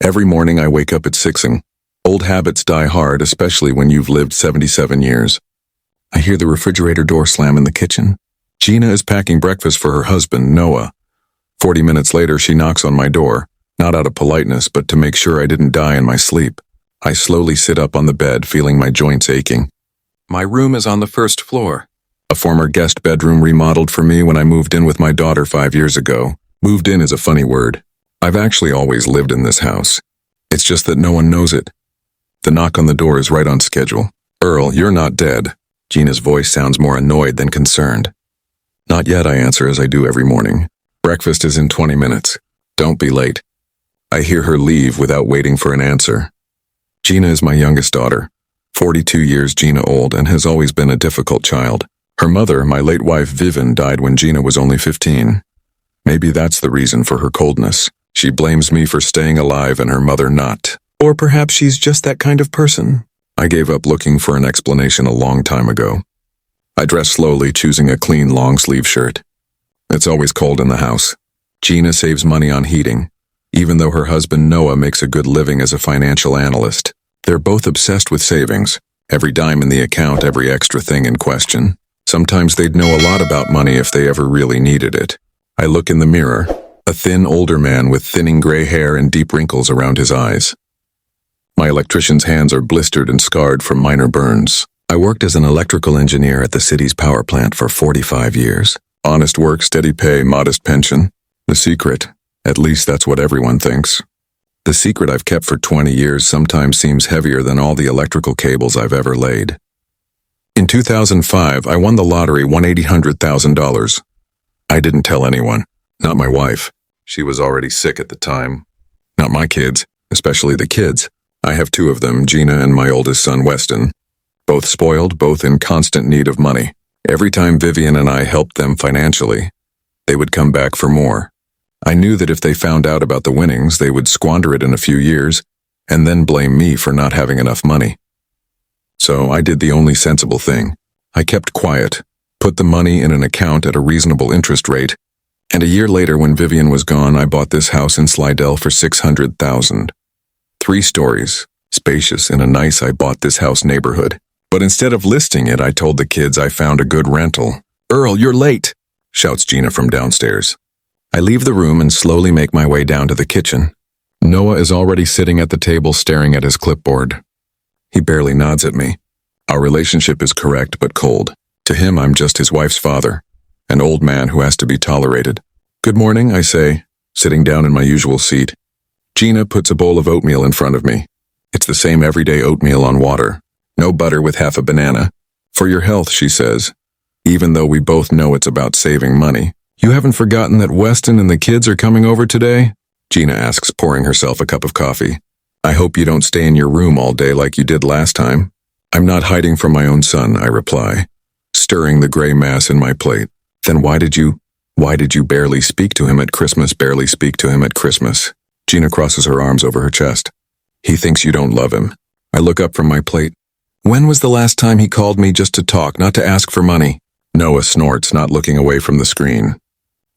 Every morning I wake up at 6. Old habits die hard, especially when you've lived 77 years. I hear the refrigerator door slam in the kitchen. Gina is packing breakfast for her husband, Noah. 40 minutes later, she knocks on my door, not out of politeness, but to make sure I didn't die in my sleep. I slowly sit up on the bed, feeling my joints aching. My room is on the first floor. A former guest bedroom remodeled for me when I moved in with my daughter 5 years ago. Moved in is a funny word. I've actually always lived in this house. It's just that no one knows it. The knock on the door is right on schedule. "Earl, you're not dead." Gina's voice sounds more annoyed than concerned. "Not yet," I answer as I do every morning. "Breakfast is in 20 minutes. Don't be late." I hear her leave without waiting for an answer. Gina is my youngest daughter, 42 years Gina old, and has always been a difficult child. Her mother, my late wife Vivian, died when Gina was only 15. Maybe that's the reason for her coldness. She blames me for staying alive and her mother not. Or perhaps she's just that kind of person. I gave up looking for an explanation a long time ago. I dress slowly, choosing a clean long-sleeve shirt. It's always cold in the house. Gina saves money on heating, even though her husband Noah makes a good living as a financial analyst. They're both obsessed with savings. Every dime in the account, every extra thing in question. Sometimes they'd know a lot about money if they ever really needed it. I look in the mirror, a thin older man with thinning gray hair and deep wrinkles around his eyes. My electrician's hands are blistered and scarred from minor burns. I worked as an electrical engineer at the city's power plant for 45 years. Honest work, steady pay, modest pension. The secret, at least that's what everyone thinks. The secret I've kept for 20 years sometimes seems heavier than all the electrical cables I've ever laid. In 2005, I won the lottery, won $800,000. I didn't tell anyone, not my wife. She was already sick at the time. Not my kids, especially the kids. I have 2 of them, Gina and my oldest son, Weston. Both spoiled, both in constant need of money. Every time Vivian and I helped them financially, they would come back for more. I knew that if they found out about the winnings, they would squander it in a few years, and then blame me for not having enough money. So I did the only sensible thing. I kept quiet, put the money in an account at a reasonable interest rate, and a year later when Vivian was gone, I bought this house in Slidell for $600,000. 3 stories, spacious in a nice I bought this house neighborhood. But instead of listing it, I told the kids I found a good rental. "Earl, you're late," shouts Gina from downstairs. I leave the room and slowly make my way down to the kitchen. Noah is already sitting at the table staring at his clipboard. He barely nods at me. Our relationship is correct but cold. To him, I'm just his wife's father, an old man who has to be tolerated. "Good morning," I say, sitting down in my usual seat. Gina puts a bowl of oatmeal in front of me. It's the same everyday oatmeal on water. No butter with half a banana. "For your health," she says, even though we both know it's about saving money. "You haven't forgotten that Weston and the kids are coming over today?" Gina asks, pouring herself a cup of coffee. "I hope you don't stay in your room all day like you did last time." "I'm not hiding from my own son," I reply, stirring the gray mass in my plate. "Then why did you barely speak to him at Christmas, barely speak to him at Christmas?" Gina crosses her arms over her chest. "He thinks you don't love him." I look up from my plate. "When was the last time he called me just to talk, not to ask for money?" Noah snorts, not looking away from the screen.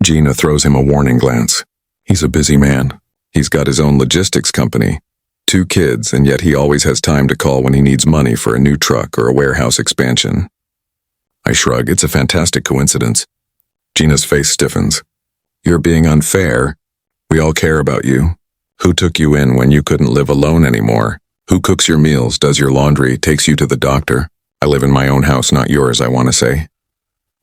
Gina throws him a warning glance. He's a busy man. He's got his own logistics company. 2 kids, and yet he always has time to call when he needs money for a new truck or a warehouse expansion. I shrug. It's a fantastic coincidence. Gina's face stiffens. "You're being unfair. We all care about you. Who took you in when you couldn't live alone anymore? Who cooks your meals, does your laundry, takes you to the doctor? I live in my own house, not yours, I want to say.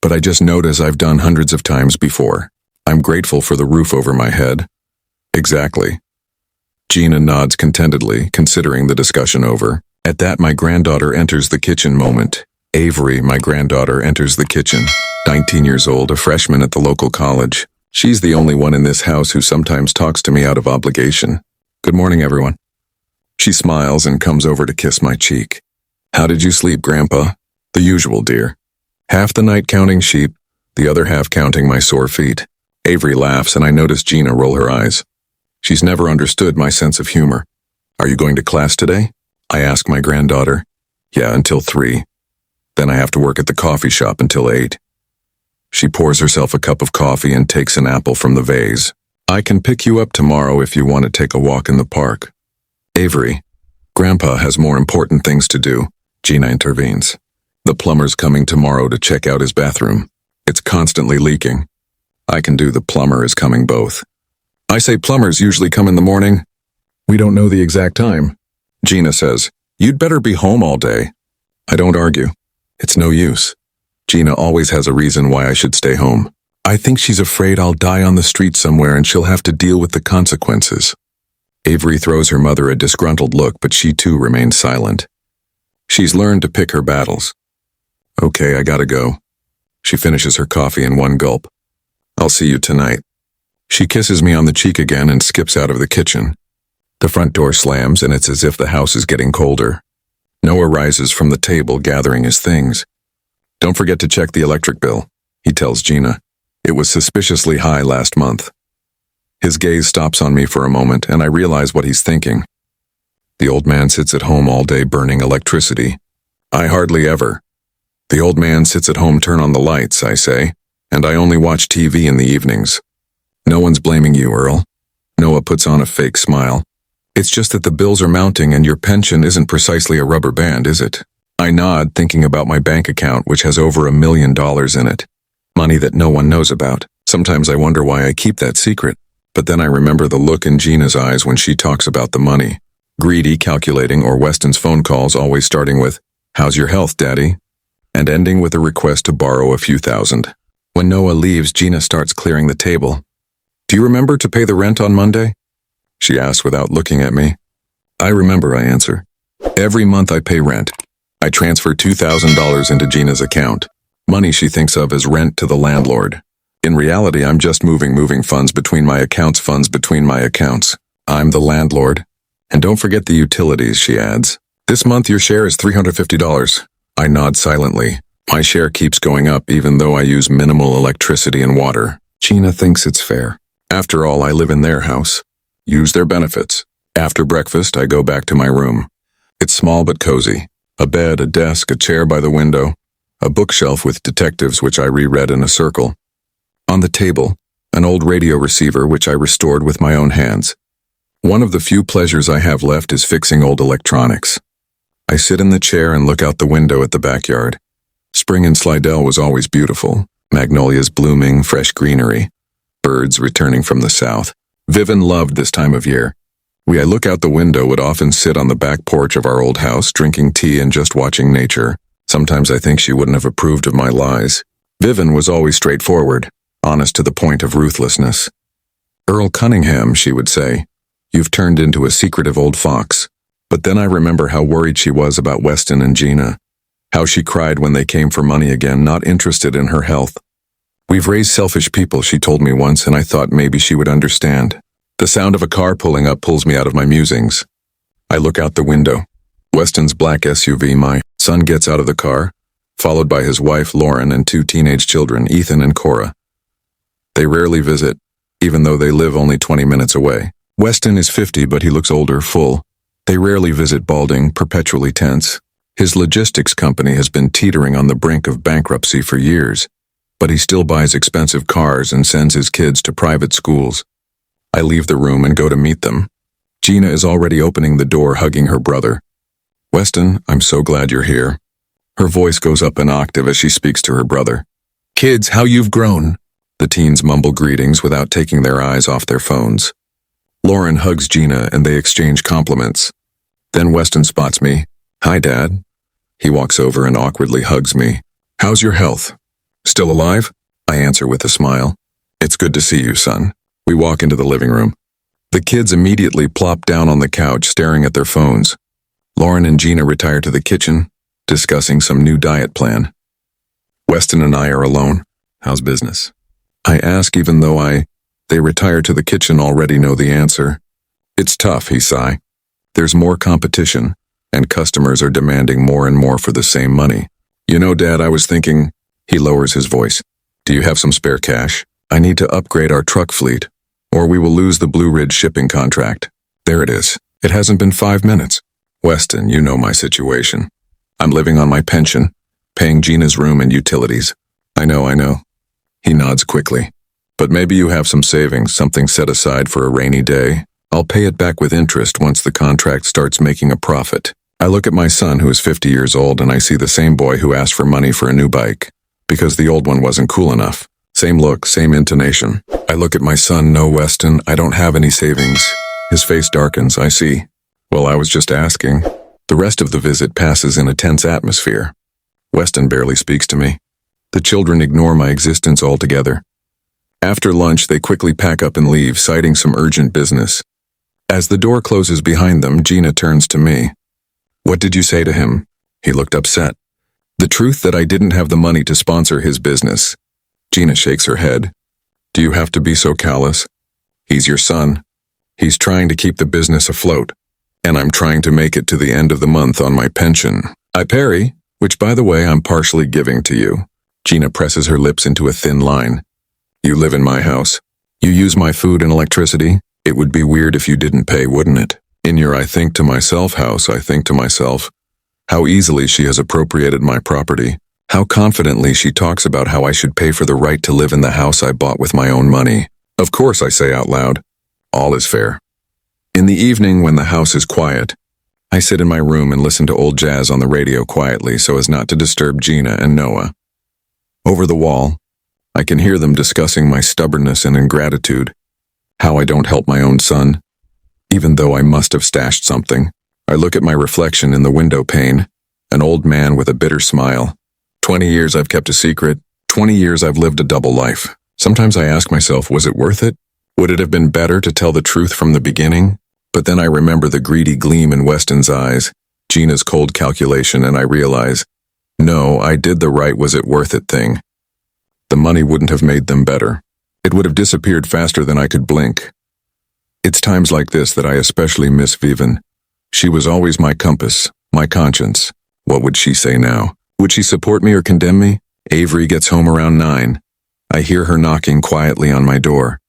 But I just notice I've done hundreds of times before. I'm grateful for the roof over my head." "Exactly." Gina nods contentedly, considering the discussion over. At that, my granddaughter enters the kitchen moment. Avery, my granddaughter, enters the kitchen. 19 years old, a freshman at the local college. She's the only one in this house who sometimes talks to me out of obligation. "Good morning, everyone." She smiles and comes over to kiss my cheek. "How did you sleep, Grandpa?" "The usual, dear. Half the night counting sheep, the other half counting my sore feet." Avery laughs, and I notice Gina roll her eyes. She's never understood my sense of humor. "Are you going to class today?" I ask my granddaughter. "Yeah, until 3. Then I have to work at the coffee shop until 8. She pours herself a cup of coffee and takes an apple from the vase. "I can pick you up tomorrow if you want to take a walk in the park." Avery, Grandpa has more important things to do, Gina intervenes. The plumber's coming tomorrow to check out his bathroom. It's constantly leaking. I can do the plumber is coming both. I say plumbers usually come in the morning. We don't know the exact time. Gina says, you'd better be home all day. I don't argue. It's no use. Gina always has a reason why I should stay home. I think she's afraid I'll die on the street somewhere and she'll have to deal with the consequences. Avery throws her mother a disgruntled look, but she too remains silent. She's learned to pick her battles. Okay, I gotta go. She finishes her coffee in one gulp. I'll see you tonight. She kisses me on the cheek again and skips out of the kitchen. The front door slams and it's as if the house is getting colder. Noah rises from the table, gathering his things. Don't forget to check the electric bill, he tells Gina. It was suspiciously high last month. His gaze stops on me for a moment, and I realize what he's thinking. The old man sits at home all day burning electricity. I hardly ever. The old man sits at home, turn on the lights, I say, and I only watch TV in the evenings. No one's blaming you, Earl. Noah puts on a fake smile. It's just that the bills are mounting and your pension isn't precisely a rubber band, is it? I nod, thinking about my bank account, which has over $1 million in it. Money that no one knows about. Sometimes I wonder why I keep that secret. But then I remember the look in Gina's eyes when she talks about the money. Greedy, calculating, or Weston's phone calls always starting with, "How's your health, Daddy?" and ending with a request to borrow a few thousand. When Noah leaves, Gina starts clearing the table. Do you remember to pay the rent on Monday? She asks without looking at me. I remember, I answer. Every month I pay rent. I transfer $2,000 into Gina's account. Money she thinks of as rent to the landlord. In reality, I'm just moving funds between my accounts. I'm the landlord. And don't forget the utilities, she adds. This month your share is $350. I nod silently. My share keeps going up even though I use minimal electricity and water. Gina thinks it's fair. After all, I live in their house. Use their benefits. After breakfast, I go back to my room. It's small but cozy. A bed, a desk, a chair by the window. A bookshelf with detectives which I reread in a circle. On the table, an old radio receiver which I restored with my own hands. One of the few pleasures I have left is fixing old electronics. I sit in the chair and look out the window at the backyard. Spring in Slidell was always beautiful. Magnolias blooming, fresh greenery. Birds returning from the south. Vivian loved this time of year. I look out the window would often sit on the back porch of our old house, drinking tea and just watching nature. Sometimes I think she wouldn't have approved of my lies. Vivian was always straightforward, honest to the point of ruthlessness. Earl Cunningham, she would say, you've turned into a secretive old fox. But then I remember how worried she was about Weston and Gina. How she cried when they came for money again, not interested in her health. We've raised selfish people, she told me once, and I thought maybe she would understand. The sound of a car pulling up pulls me out of my musings. I look out the window. Weston's black SUV, my son gets out of the car, followed by his wife, Lauren, and two teenage children, Ethan and Cora. They rarely visit, even though they live only 20 minutes away. Weston is 50, but he looks older, full. They rarely visit, balding, perpetually tense. His logistics company has been teetering on the brink of bankruptcy for years, but he still buys expensive cars and sends his kids to private schools. I leave the room and go to meet them. Gina is already opening the door, hugging her brother. Weston, I'm so glad you're here. Her voice goes up an octave as she speaks to her brother. Kids, how you've grown. The teens mumble greetings without taking their eyes off their phones. Lauren hugs Gina and they exchange compliments. Then Weston spots me. Hi, Dad. He walks over and awkwardly hugs me. How's your health? Still alive? I answer with a smile. It's good to see you, son. We walk into the living room. The kids immediately plop down on the couch, staring at their phones. Lauren and Gina retire to the kitchen, discussing some new diet plan. Weston and I are alone. How's business? I ask even though they retire to the kitchen already know the answer. It's tough, he sigh. There's more competition, and customers are demanding more and more for the same money. You know, Dad, I was thinking, he lowers his voice. Do you have some spare cash? I need to upgrade our truck fleet, or we will lose the Blue Ridge shipping contract. There it is. It hasn't been 5 minutes. Weston, you know my situation. I'm living on my pension, paying Gina's room and utilities. I know. He nods quickly. But maybe you have some savings, something set aside for a rainy day. I'll pay it back with interest once the contract starts making a profit. I look at my son who is 50 years old and I see the same boy who asked for money for a new bike because the old one wasn't cool enough. Same look, same intonation. I look at my son, no Weston, I don't have any savings. His face darkens, I see. Well, I was just asking. The rest of the visit passes in a tense atmosphere. Weston barely speaks to me. The children ignore my existence altogether. After lunch, they quickly pack up and leave, citing some urgent business. As the door closes behind them, Gina turns to me. What did you say to him? He looked upset. The truth that I didn't have the money to sponsor his business. Gina shakes her head. Do you have to be so callous? He's your son. He's trying to keep the business afloat. And I'm trying to make it to the end of the month on my pension. I parry, which by the way I'm partially giving to you. Gina presses her lips into a thin line. You live in my house. You use my food and electricity. It would be weird if you didn't pay, wouldn't it? In your I think to myself house, I think to myself, how easily she has appropriated my property. How confidently she talks about how I should pay for the right to live in the house I bought with my own money. Of course, I say out loud. All is fair. In the evening, when the house is quiet, I sit in my room and listen to old jazz on the radio quietly so as not to disturb Gina and Noah. Over the wall, I can hear them discussing my stubbornness and ingratitude, how I don't help my own son, even though I must have stashed something. I look at my reflection in the window pane, an old man with a bitter smile. 20 years I've kept a secret, 20 years I've lived a double life. Sometimes I ask myself, was it worth it? Would it have been better to tell the truth from the beginning? But then I remember the greedy gleam in Weston's eyes, Gina's cold calculation, and I realize, no, I did the right was it worth it thing. The money wouldn't have made them better. It would have disappeared faster than I could blink. It's times like this that I especially miss Vivian. She was always my compass, my conscience. What would she say now? Would she support me or condemn me? Avery gets home around 9. I hear her knocking quietly on my door.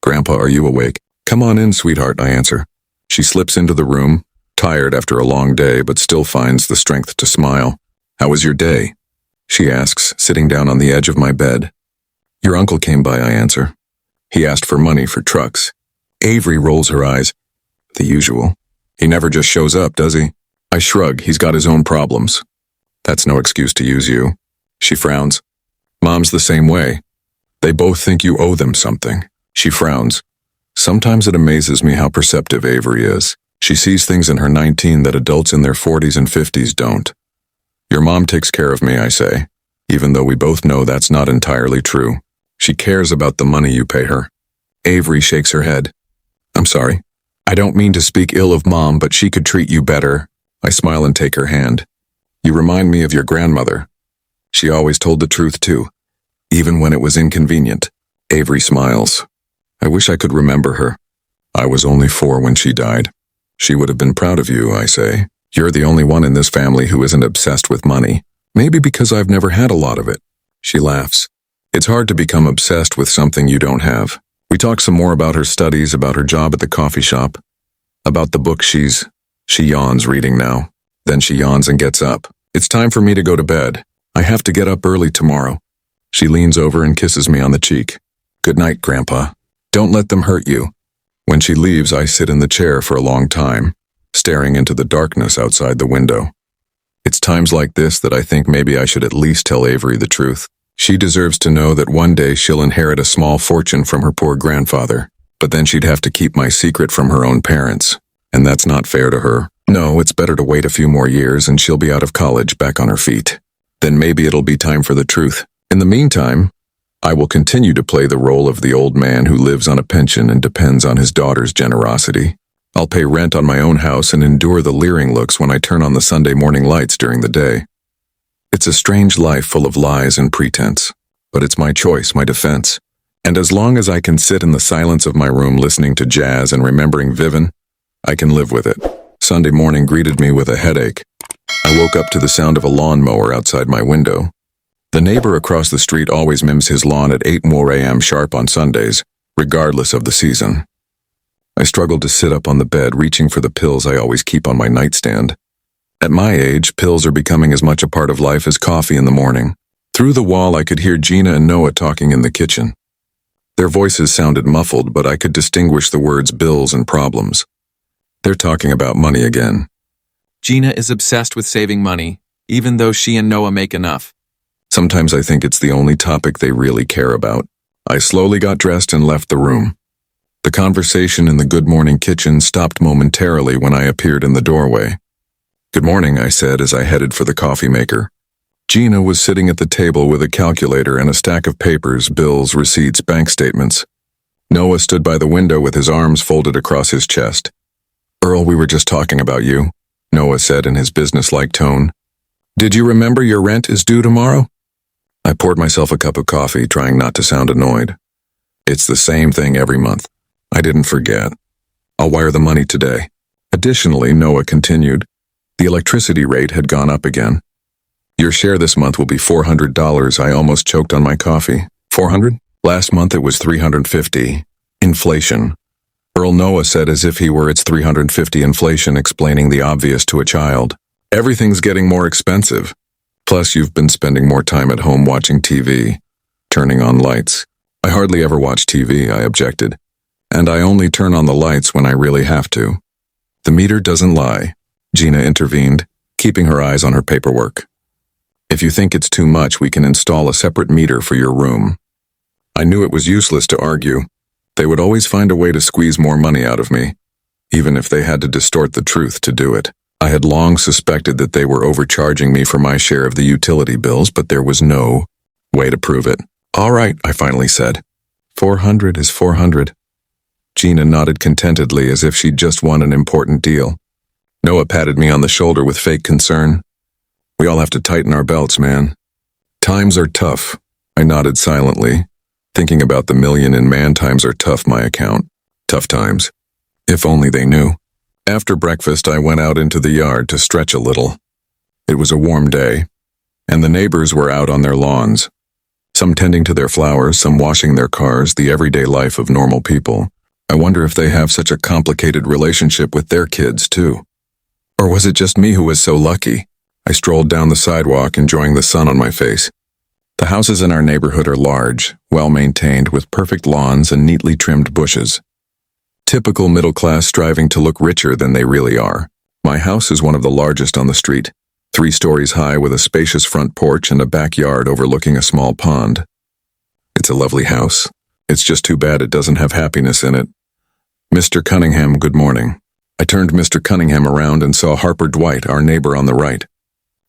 Grandpa, are you awake? Come on in, sweetheart, I answer. She slips into the room, tired after a long day, but still finds the strength to smile. How was your day? She asks, sitting down on the edge of my bed. Your uncle came by, I answer. He asked for money for trucks. Avery rolls her eyes. The usual. He never just shows up, does he? I shrug, he's got his own problems. That's no excuse to use you. She frowns. Mom's the same way. They both think you owe them something. She frowns. Sometimes it amazes me how perceptive Avery is. She sees things in her 19 that adults in their 40s and 50s don't. Your mom takes care of me, I say, even though we both know that's not entirely true. She cares about the money you pay her. Avery shakes her head. I'm sorry. I don't mean to speak ill of Mom, but she could treat you better. I smile and take her hand. You remind me of your grandmother. She always told the truth too, even when it was inconvenient. Avery smiles. I wish I could remember her. I was only 4 when she died. She would have been proud of you, I say. You're the only one in this family who isn't obsessed with money. Maybe because I've never had a lot of it. She laughs. It's hard to become obsessed with something you don't have. We talk some more about her studies, about her job at the coffee shop, about the book she yawns reading now. Then she yawns and gets up. It's time for me to go to bed. I have to get up early tomorrow. She leans over and kisses me on the cheek. Good night, Grandpa. Don't let them hurt you. When she leaves, I sit in the chair for a long time, staring into the darkness outside the window. It's times like this that I think maybe I should at least tell Avery the truth. She deserves to know that one day she'll inherit a small fortune from her poor grandfather, but then she'd have to keep my secret from her own parents, and that's not fair to her. No, it's better to wait a few more years and she'll be out of college, back on her feet. Then maybe it'll be time for the truth. In the meantime, I will continue to play the role of the old man who lives on a pension and depends on his daughter's generosity. I'll pay rent on my own house and endure the leering looks when I turn on the Sunday morning lights during the day. It's a strange life full of lies and pretense, but it's my choice, my defense. And as long as I can sit in the silence of my room listening to jazz and remembering Vivian, I can live with it. Sunday morning greeted me with a headache. I woke up to the sound of a lawnmower outside my window. The neighbor across the street always mows his lawn at 8 a.m. sharp on Sundays, regardless of the season. I struggled to sit up on the bed, reaching for the pills I always keep on my nightstand. At my age, pills are becoming as much a part of life as coffee in the morning. Through the wall, I could hear Gina and Noah talking in the kitchen. Their voices sounded muffled, but I could distinguish the words bills and problems. They're talking about money again. Gina is obsessed with saving money, even though she and Noah make enough. Sometimes I think it's the only topic they really care about. I slowly got dressed and left the room. The conversation in the Good Morning kitchen stopped momentarily when I appeared in the doorway. "Good morning," I said as I headed for the coffee maker. Gina was sitting at the table with a calculator and a stack of papers, bills, receipts, bank statements. Noah stood by the window with his arms folded across his chest. "Earl, we were just talking about you," Noah said in his businesslike tone. "Did you remember your rent is due tomorrow?" I poured myself a cup of coffee, trying not to sound annoyed. "It's the same thing every month. I didn't forget. I'll wire the money today." Additionally, Noah continued, the electricity rate had gone up again. "Your share this month will be $400. I almost choked on my coffee. 400? Last month it was 350. Inflation. Earl, Noah said as if he were its 350 inflation, explaining the obvious to a child. "Everything's getting more expensive. Plus you've been spending more time at home watching TV, turning on lights." "I hardly ever watch TV," I objected. "And I only turn on the lights when I really have to." "The meter doesn't lie," Gina intervened, keeping her eyes on her paperwork. "If you think it's too much, we can install a separate meter for your room." I knew it was useless to argue. They would always find a way to squeeze more money out of me, even if they had to distort the truth to do it. I had long suspected that they were overcharging me for my share of the utility bills, but there was no way to prove it. "All right," I finally said. 400 is 400. Gina nodded contentedly as if she'd just won an important deal. Noah patted me on the shoulder with fake concern. "We all have to tighten our belts, man. Times are tough." I nodded silently, thinking about the million in "man times are tough" my account. Tough times. If only they knew. After breakfast, I went out into the yard to stretch a little. It was a warm day, and the neighbors were out on their lawns. Some tending to their flowers, some washing their cars, the everyday life of normal people. I wonder if they have such a complicated relationship with their kids, too. Or was it just me who was so lucky? I strolled down the sidewalk, enjoying the sun on my face. The houses in our neighborhood are large, well-maintained, with perfect lawns and neatly trimmed bushes. Typical middle class striving to look richer than they really are. My house is one of the largest on the street, 3 stories high with a spacious front porch and a backyard overlooking a small pond. It's a lovely house. It's just too bad it doesn't have happiness in it. "Mr. Cunningham, good morning." I turned Mr. Cunningham around and saw Harper Dwight, our neighbor on the right.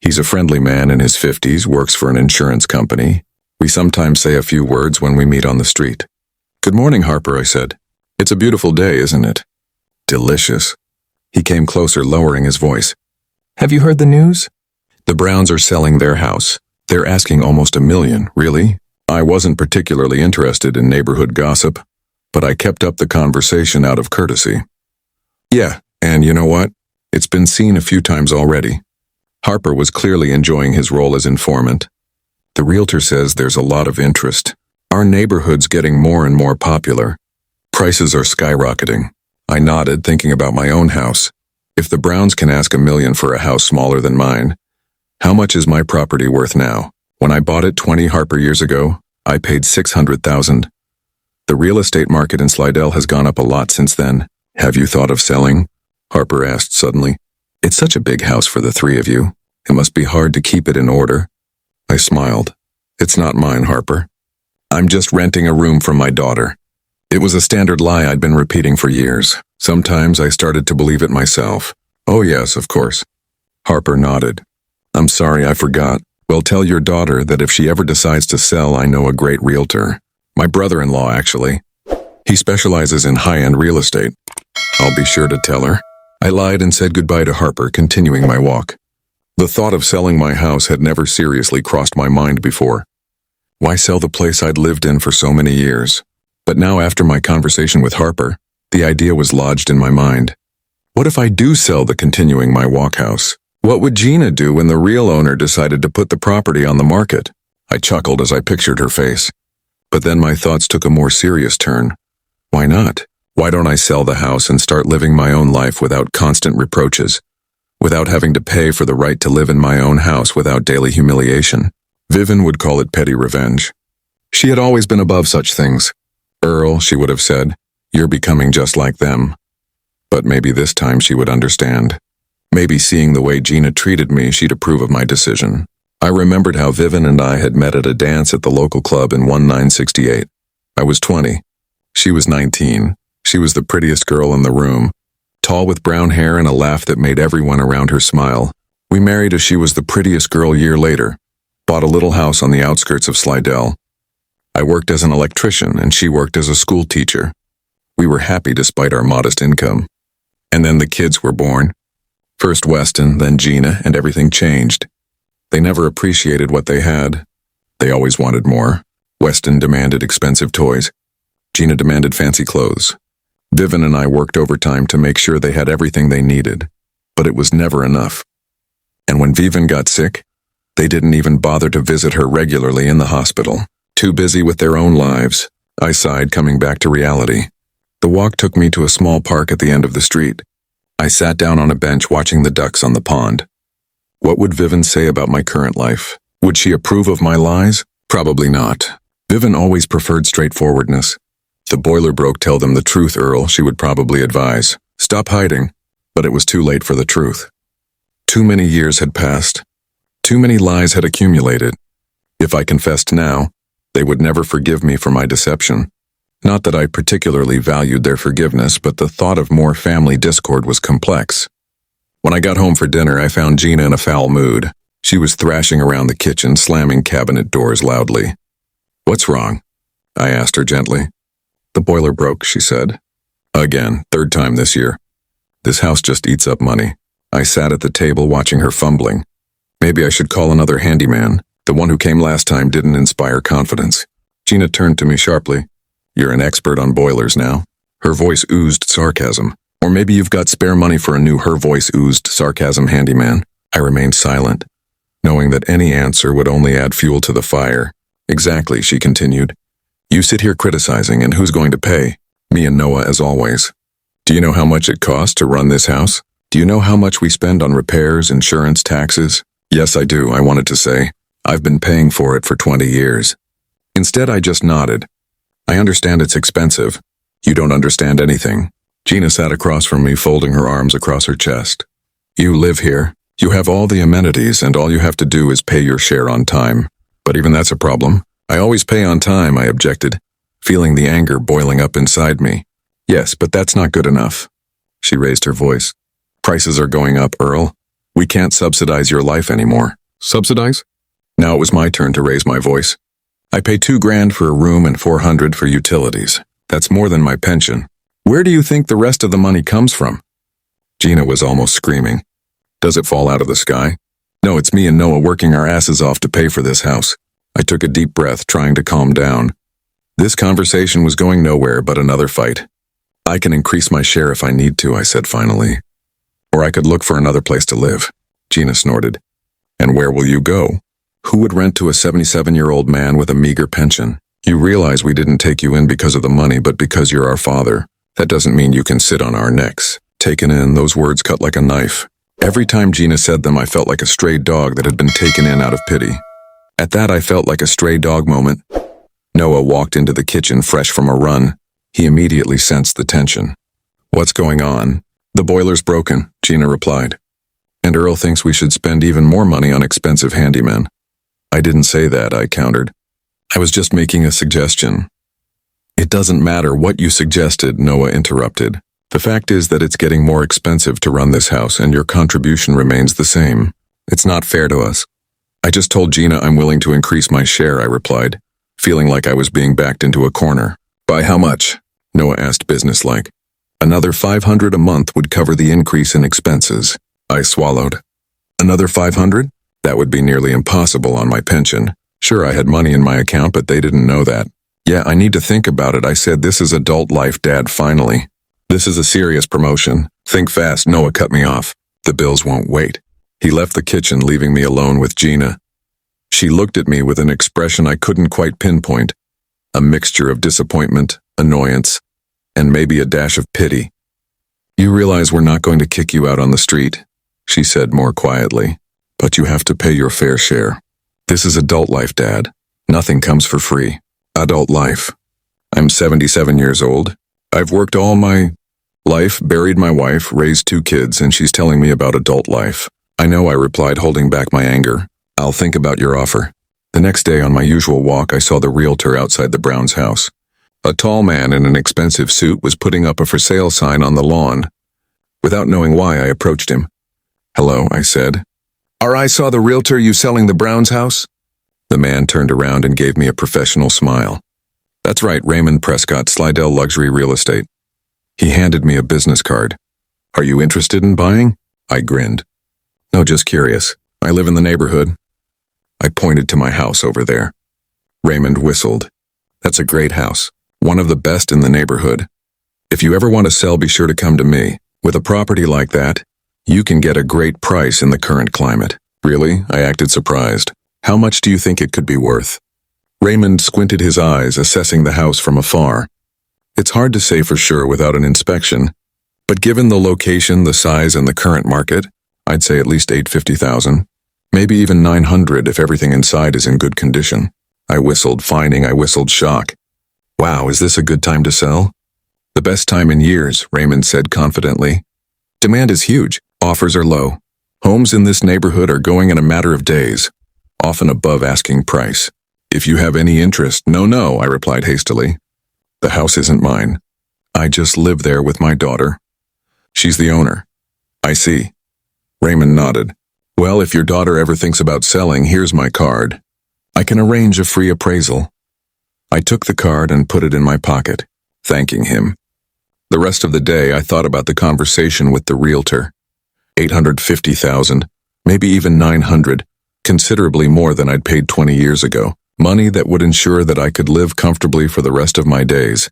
He's a friendly man in his 50s, works for an insurance company. We sometimes say a few words when we meet on the street. "Good morning, Harper," I said. "It's a beautiful day, isn't it?" "Delicious." He came closer, lowering his voice. "Have you heard the news? The Browns are selling their house. They're asking almost $1 million, really?" I wasn't particularly interested in neighborhood gossip, but I kept up the conversation out of courtesy. "Yeah, and you know what? It's been seen a few times already." Harper was clearly enjoying his role as informant. "The realtor says there's a lot of interest. Our neighborhood's getting more and more popular. Prices are skyrocketing." I nodded, thinking about my own house. If the Browns can ask $1 million for a house smaller than mine, how much is my property worth now? When I bought it 20 Harper years ago, I paid $600,000. The real estate market in Slidell has gone up a lot since then. "Have you thought of selling?" Harper asked suddenly. "It's such a big house for the 3 of you. It must be hard to keep it in order." I smiled. "It's not mine, Harper. I'm just renting a room from my daughter." It was a standard lie I'd been repeating for years. Sometimes I started to believe it myself. "Oh yes, of course." Harper nodded. "I'm sorry, I forgot. Well, tell your daughter that if she ever decides to sell, I know a great realtor. My brother-in-law, actually. He specializes in high-end real estate." "I'll be sure to tell her." I lied and said goodbye to Harper, continuing my walk. The thought of selling my house had never seriously crossed my mind before. Why sell the place I'd lived in for so many years? But now, after my conversation with Harper, the idea was lodged in my mind. What if I do sell the continuing my walk house? What would Gina do when the real owner decided to put the property on the market? I chuckled as I pictured her face. But then my thoughts took a more serious turn. Why not? Why don't I sell the house and start living my own life without constant reproaches? Without having to pay for the right to live in my own house without daily humiliation? Vivian would call it petty revenge. She had always been above such things. "Earl," she would have said, "you're becoming just like them." But maybe this time she would understand. Maybe seeing the way Gina treated me, she'd approve of my decision. I remembered how Vivian and I had met at a dance at the local club in 1968. I was 20. She was 19. She was the prettiest girl in the room, tall with brown hair and a laugh that made everyone around her smile. We married as she was the prettiest girl a year later, bought a little house on the outskirts of Slidell. I worked as an electrician and she worked as a school teacher. We were happy despite our modest income. And then the kids were born. First Weston, then Gina, and everything changed. They never appreciated what they had. They always wanted more. Weston demanded expensive toys. Gina demanded fancy clothes. Vivian and I worked overtime to make sure they had everything they needed, but it was never enough. And when Vivian got sick, they didn't even bother to visit her regularly in the hospital. Too busy with their own lives, I sighed, coming back to reality. The walk took me to a small park at the end of the street. I sat down on a bench watching the ducks on the pond. What would Vivian say about my current life? Would she approve of my lies? Probably not. Vivian always preferred straightforwardness. If the boiler broke, tell them the truth, Earl, she would probably advise. Stop hiding. But it was too late for the truth. Too many years had passed. Too many lies had accumulated. If I confessed now, they would never forgive me for my deception. Not that I particularly valued their forgiveness, but the thought of more family discord was complex. When I got home for dinner, I found Gina in a foul mood. She was thrashing around the kitchen, slamming cabinet doors loudly. "What's wrong?" I asked her gently. "The boiler broke," she said. "Again, third time this year. This house just eats up money." I sat at the table watching her fumbling. Maybe I should call another handyman. The one who came last time didn't inspire confidence. Gina turned to me sharply. "You're an expert on boilers now." Her voice oozed sarcasm. "Or maybe you've got spare money for a new her voice oozed sarcasm handyman." I remained silent, knowing that any answer would only add fuel to the fire. "Exactly," she continued. "You sit here criticizing, and who's going to pay? Me and Noah, as always. Do you know how much it costs to run this house? Do you know how much we spend on repairs, insurance, taxes?" "Yes, I do," I wanted to say. "I've been paying for it for 20 years. Instead, I just nodded. "I understand it's expensive. You don't understand anything." Gina sat across from me, folding her arms across her chest. "You live here. You have all the amenities, and all you have to do is pay your share on time. But even that's a problem." "I always pay on time," I objected, feeling the anger boiling up inside me. "Yes, but that's not good enough." She raised her voice. "Prices are going up, Earl. We can't subsidize your life anymore." "Subsidize?" Now it was my turn to raise my voice. "I pay $2,000 for a room and $400 for utilities. That's more than my pension. Where do you think the rest of the money comes from?" Gina was almost screaming. "Does it fall out of the sky?" "No, it's me and Noah working our asses off to pay for this house." I took a deep breath, trying to calm down. This conversation was going nowhere but another fight. "I can increase my share if I need to," I said finally. "Or I could look for another place to live." Gina snorted. "And where will you go? Who would rent to a 77-year-old man with a meager pension? You realize we didn't take you in because of the money, but because you're our father. That doesn't mean you can sit on our necks." Taken in, those words cut like a knife. Every time Gina said them, I felt like a stray dog that had been taken in out of pity. At that I felt like a stray dog moment. Noah walked into the kitchen fresh from a run. He immediately sensed the tension. "What's going on?" "The boiler's broken," Gina replied. "And Earl thinks we should spend even more money on expensive handymen." "I didn't say that," I countered. "I was just making a suggestion." "It doesn't matter what you suggested," Noah interrupted. "The fact is that it's getting more expensive to run this house, and your contribution remains the same. It's not fair to us." "I just told Gina I'm willing to increase my share," I replied, feeling like I was being backed into a corner. "By how much?" Noah asked businesslike. "Another $500 a month would cover the increase in expenses." I swallowed. "Another $500? That would be nearly impossible on my pension. Sure, I had money in my account, but they didn't know that." "Yeah, I need to think about it," I said. "This is adult life, Dad, finally. This is a serious promotion. Think fast," Noah cut me off. "The bills won't wait." He left the kitchen, leaving me alone with Gina. She looked at me with an expression I couldn't quite pinpoint, a mixture of disappointment, annoyance, and maybe a dash of pity. "You realize we're not going to kick you out on the street," she said more quietly, "but you have to pay your fair share. This is adult life, Dad. Nothing comes for free. Adult life." I'm 77 years old. I've worked all my life, buried my wife, raised 2 kids, and she's telling me about adult life. I know, I replied, holding back my anger. I'll think about your offer. The next day on my usual walk, I saw the realtor outside the Browns' house. A tall man in an expensive suit was putting up a for sale sign on the lawn. Without knowing why, I approached him. Hello, I said. I saw the realtor, you selling the Browns' house? The man turned around and gave me a professional smile. That's right, Raymond Prescott, Slidell Luxury Real Estate. He handed me a business card. Are you interested in buying? I grinned. No, just curious. I live in the neighborhood. I pointed to my house over there. Raymond whistled. That's a great house. One of the best in the neighborhood. If you ever want to sell, be sure to come to me. With a property like that, you can get a great price in the current climate. Really? I acted surprised. How much do you think it could be worth? Raymond squinted his eyes, assessing the house from afar. It's hard to say for sure without an inspection, but given the location, the size, and the current market, I'd say at least $850,000, maybe even $900 if everything inside is in good condition. I whistled, finding I whistled shock. Wow, is this a good time to sell? The best time in years, Raymond said confidently. Demand is huge, offers are low. Homes in this neighborhood are going in a matter of days, often above asking price. If you have any interest, no, I replied hastily. The house isn't mine. I just live there with my daughter. She's the owner. I see. Raymond nodded. Well, if your daughter ever thinks about selling, here's my card. I can arrange a free appraisal. I took the card and put it in my pocket, thanking him. The rest of the day, I thought about the conversation with the realtor. $850,000, maybe even $900, considerably more than I'd paid 20 years ago. Money that would ensure that I could live comfortably for the rest of my days,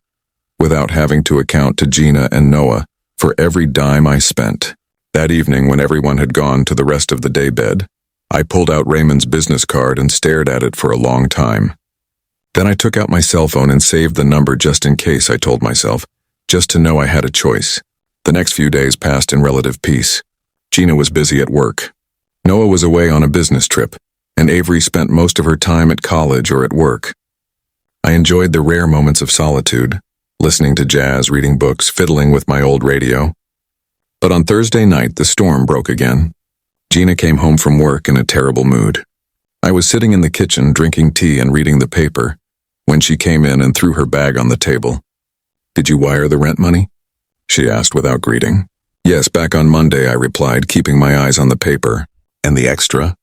without having to account to Gina and Noah for every dime I spent. That evening, when everyone had gone to the rest of the day bed, I pulled out Raymond's business card and stared at it for a long time. Then I took out my cell phone and saved the number just in case, I told myself, just to know I had a choice. The next few days passed in relative peace. Gina was busy at work. Noah was away on a business trip, and Avery spent most of her time at college or at work. I enjoyed the rare moments of solitude, listening to jazz, reading books, fiddling with my old radio. But on Thursday night, the storm broke again. Gina came home from work in a terrible mood. I was sitting in the kitchen drinking tea and reading the paper when she came in and threw her bag on the table. Did you wire the rent money? She asked without greeting. Yes, back on Monday, I replied, keeping my eyes on the paper. And the extra?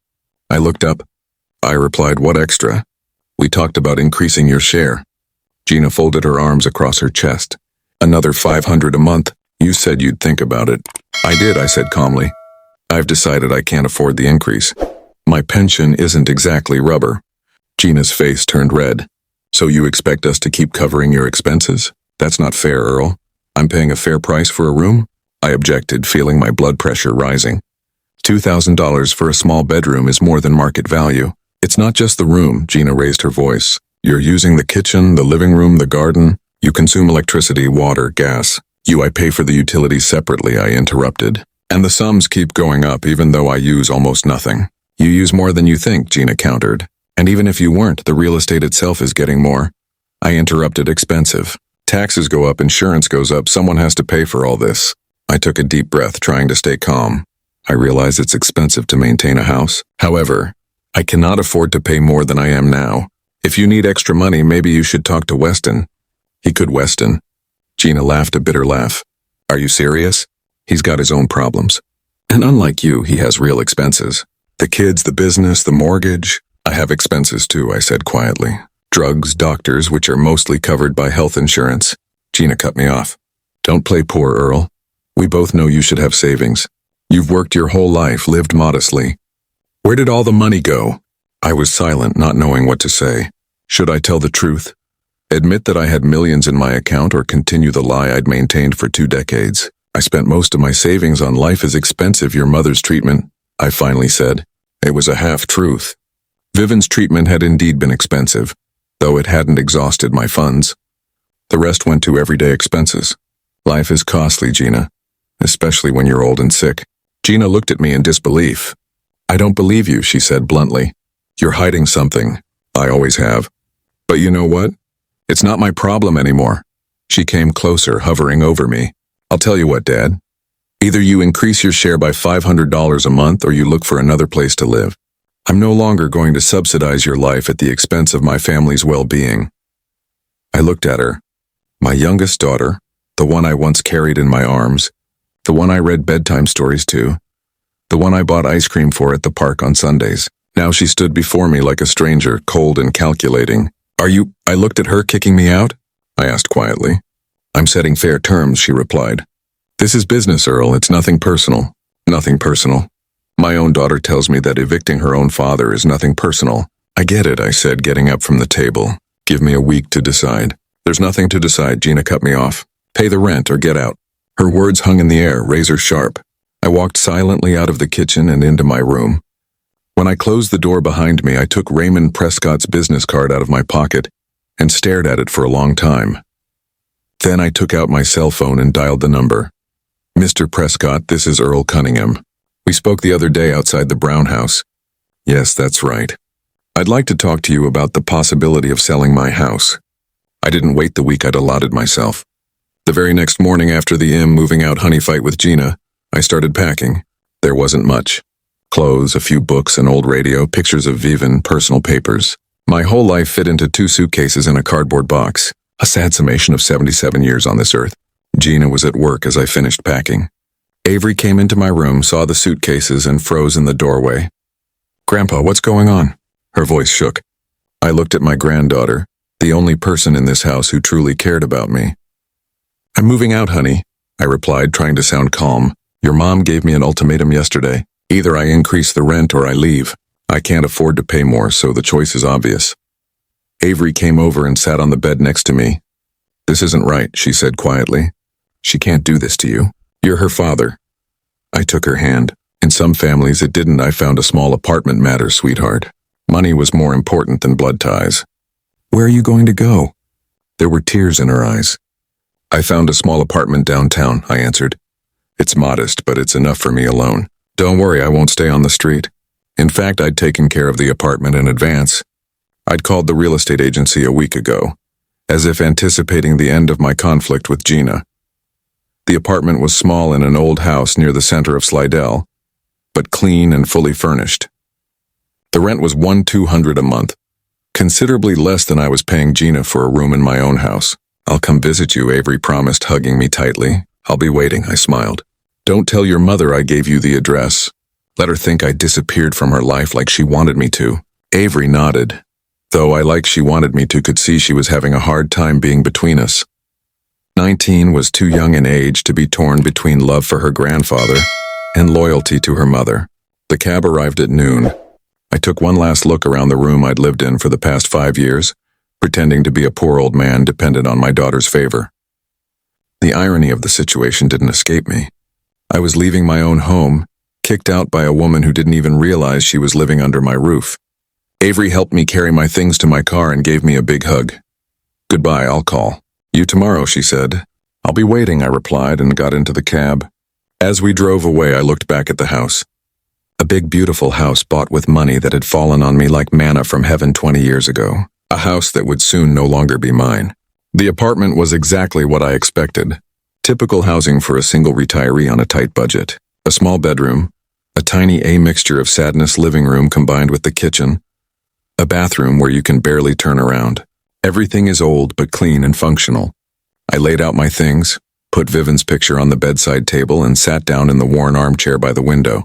I looked up. I replied, what extra? We talked about increasing your share. Gina folded her arms across her chest. Another $500 a month. You said you'd think about it. I did, I said calmly. I've decided I can't afford the increase. My pension isn't exactly rubber. Gina's face turned red. So you expect us to keep covering your expenses? That's not fair, Earl. I'm paying a fair price for a room? I objected, feeling my blood pressure rising. $2,000 for a small bedroom is more than market value. It's not just the room, Gina raised her voice. You're using the kitchen, the living room, the garden. You consume electricity, water, gas. I pay for the utilities separately, I interrupted. And the sums keep going up even though I use almost nothing. You use more than you think, Gina countered. And even if you weren't, the real estate itself is getting more. I interrupted, expensive. Taxes go up, insurance goes up, someone has to pay for all this. I took a deep breath, trying to stay calm. I realize it's expensive to maintain a house. However, I cannot afford to pay more than I am now. If you need extra money, maybe you should talk to Weston. He could Weston. Gina laughed a bitter laugh. Are you serious? He's got his own problems. And unlike you, he has real expenses. The kids, the business, the mortgage. I have expenses too, I said quietly. Drugs, doctors, which are mostly covered by health insurance. Gina cut me off. Don't play poor, Earl. We both know you should have savings. You've worked your whole life, lived modestly. Where did all the money go? I was silent, not knowing what to say. Should I tell the truth? Admit that I had millions in my account or continue the lie I'd maintained for 2 decades? I spent most of my savings on life is expensive, your mother's treatment, I finally said. It was a half-truth. Vivian's treatment had indeed been expensive, though it hadn't exhausted my funds. The rest went to everyday expenses. Life is costly, Gina, especially when you're old and sick. Gina looked at me in disbelief. I don't believe you, she said bluntly. You're hiding something. I always have. But you know what? It's not my problem anymore. She came closer, hovering over me. I'll tell you what, Dad. Either you increase your share by $500 a month or you look for another place to live. I'm no longer going to subsidize your life at the expense of my family's well-being. I looked at her. My youngest daughter, the one I once carried in my arms, the one I read bedtime stories to, the one I bought ice cream for at the park on Sundays. Now she stood before me like a stranger, cold and calculating. I looked at her, kicking me out? I asked quietly. I'm setting fair terms, she replied. This is business, Earl. It's nothing personal. Nothing personal. My own daughter tells me that evicting her own father is nothing personal. I get it, I said, getting up from the table. Give me a week to decide. There's nothing to decide, Gina cut me off. Pay the rent or get out. Her words hung in the air, razor sharp. I walked silently out of the kitchen and into my room. When I closed the door behind me, I took Raymond Prescott's business card out of my pocket and stared at it for a long time. Then I took out my cell phone and dialed the number. Mr. Prescott, this is Earl Cunningham. We spoke the other day outside the Brown house. Yes, that's right. I'd like to talk to you about the possibility of selling my house. I didn't wait the week I'd allotted myself. The very next morning after the moving out honey fight with Gina, I started packing. There wasn't much. Clothes, a few books, an old radio, pictures of Vivian, personal papers. My whole life fit into 2 suitcases and a cardboard box. A sad summation of 77 years on this earth. Gina was at work as I finished packing. Avery came into my room, saw the suitcases, and froze in the doorway. Grandpa, what's going on? Her voice shook. I looked at my granddaughter, the only person in this house who truly cared about me. I'm moving out, honey, I replied, trying to sound calm. Your mom gave me an ultimatum yesterday. Either I increase the rent or I leave. I can't afford to pay more, so the choice is obvious. Avery came over and sat on the bed next to me. This isn't right, she said quietly. She can't do this to you. You're her father. I took her hand. In some families it didn't. I found a small apartment matter, sweetheart. Money was more important than blood ties. Where are you going to go? There were tears in her eyes. I found a small apartment downtown, I answered. It's modest, but it's enough for me alone. Don't worry, I won't stay on the street. In fact, I'd taken care of the apartment in advance. I'd called the real estate agency a week ago, as if anticipating the end of my conflict with Gina. The apartment was small in an old house near the center of Slidell, but clean and fully furnished. The rent was $1,200 a month, considerably less than I was paying Gina for a room in my own house. I'll come visit you, Avery promised, hugging me tightly. I'll be waiting, I smiled. Don't tell your mother I gave you the address. Let her think I disappeared from her life like she wanted me to. Avery nodded, though I like she wanted me to could see she was having a hard time being between us. 19 was too young an age to be torn between love for her grandfather and loyalty to her mother. The cab arrived at noon. I took one last look around the room I'd lived in for the past 5 years, pretending to be a poor old man dependent on my daughter's favor. The irony of the situation didn't escape me. I was leaving my own home, kicked out by a woman who didn't even realize she was living under my roof. Avery helped me carry my things to my car and gave me a big hug. Goodbye, I'll call. You tomorrow, she said. I'll be waiting, I replied and got into the cab. As we drove away, I looked back at the house. A big, beautiful house bought with money that had fallen on me like manna from heaven 20 years ago. A house that would soon no longer be mine. The apartment was exactly what I expected. Typical housing for a single retiree on a tight budget. A small bedroom, a tiny mixture of sadness living room combined with the kitchen, a bathroom where you can barely turn around. Everything is old but clean and functional. I laid out my things, put Vivian's picture on the bedside table, and sat down in the worn armchair by the window.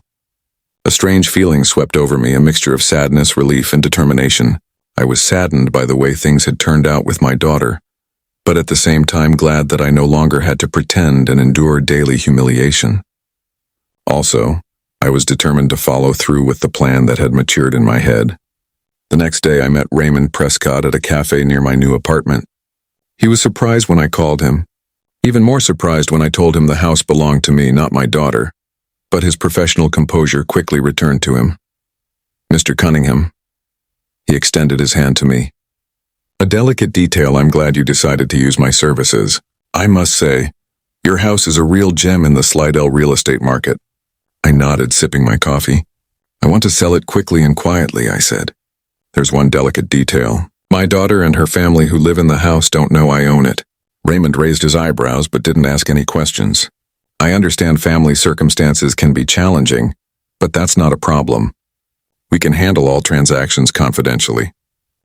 A strange feeling swept over me, a mixture of sadness, relief, and determination. I was saddened by the way things had turned out with my daughter, but at the same time glad that I no longer had to pretend and endure daily humiliation. Also, I was determined to follow through with the plan that had matured in my head. The next day I met Raymond Prescott at a cafe near my new apartment. He was surprised when I called him, even more surprised when I told him the house belonged to me, not my daughter, but his professional composure quickly returned to him. Mr. Cunningham. He extended his hand to me. A delicate detail, I'm glad you decided to use my services. I must say, your house is a real gem in the Slidell real estate market. I nodded, sipping my coffee. I want to sell it quickly and quietly, I said. There's one delicate detail. My daughter and her family who live in the house don't know I own it. Raymond raised his eyebrows but didn't ask any questions. I understand family circumstances can be challenging, but that's not a problem. We can handle all transactions confidentially.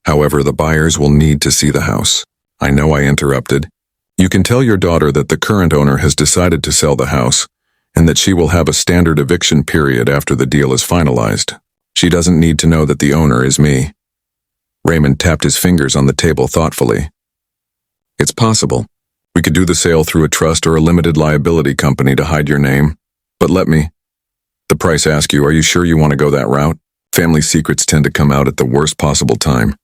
However, the buyers will need to see the house. I know I interrupted. You can tell your daughter that the current owner has decided to sell the house and that she will have a standard eviction period after the deal is finalized. She doesn't need to know that the owner is me. Raymond tapped his fingers on the table thoughtfully. It's possible. We could do the sale through a trust or a limited liability company to hide your name. But let me. The price ask you, are you sure you want to go that route? Family secrets tend to come out at the worst possible time.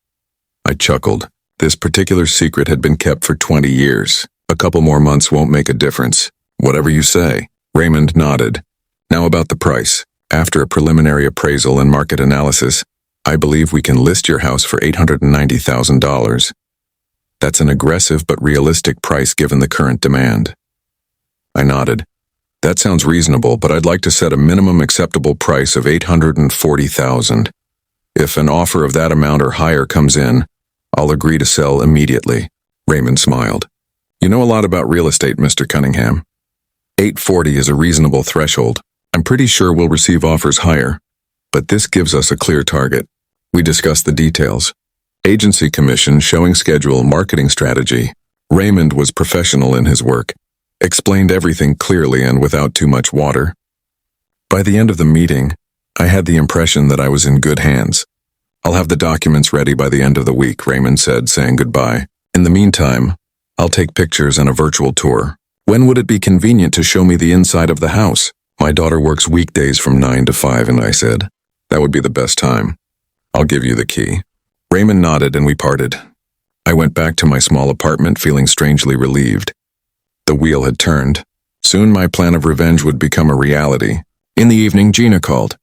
I chuckled. This particular secret had been kept for 20 years. A couple more months won't make a difference. Whatever you say. Raymond nodded. Now about the price. After a preliminary appraisal and market analysis, I believe we can list your house for $890,000. That's an aggressive but realistic price given the current demand. I nodded. That sounds reasonable, but I'd like to set a minimum acceptable price of $840,000. If an offer of that amount or higher comes in, I'll agree to sell immediately. Raymond smiled. You know a lot about real estate, Mr. Cunningham. $840 is a reasonable threshold. I'm pretty sure we'll receive offers higher, but this gives us a clear target. We discussed the details. Agency commission, showing schedule, marketing strategy. Raymond was professional in his work. Explained everything clearly and without too much water. By the end of the meeting, I had the impression that I was in good hands. I'll have the documents ready by the end of the week, Raymond said, saying goodbye. In the meantime, I'll take pictures and a virtual tour. When would it be convenient to show me the inside of the house? My daughter works weekdays from 9 to 5, and I said, that would be the best time. I'll give you the key. Raymond nodded and we parted. I went back to my small apartment feeling strangely relieved. The wheel had turned. Soon my plan of revenge would become a reality. In the evening, Gina called.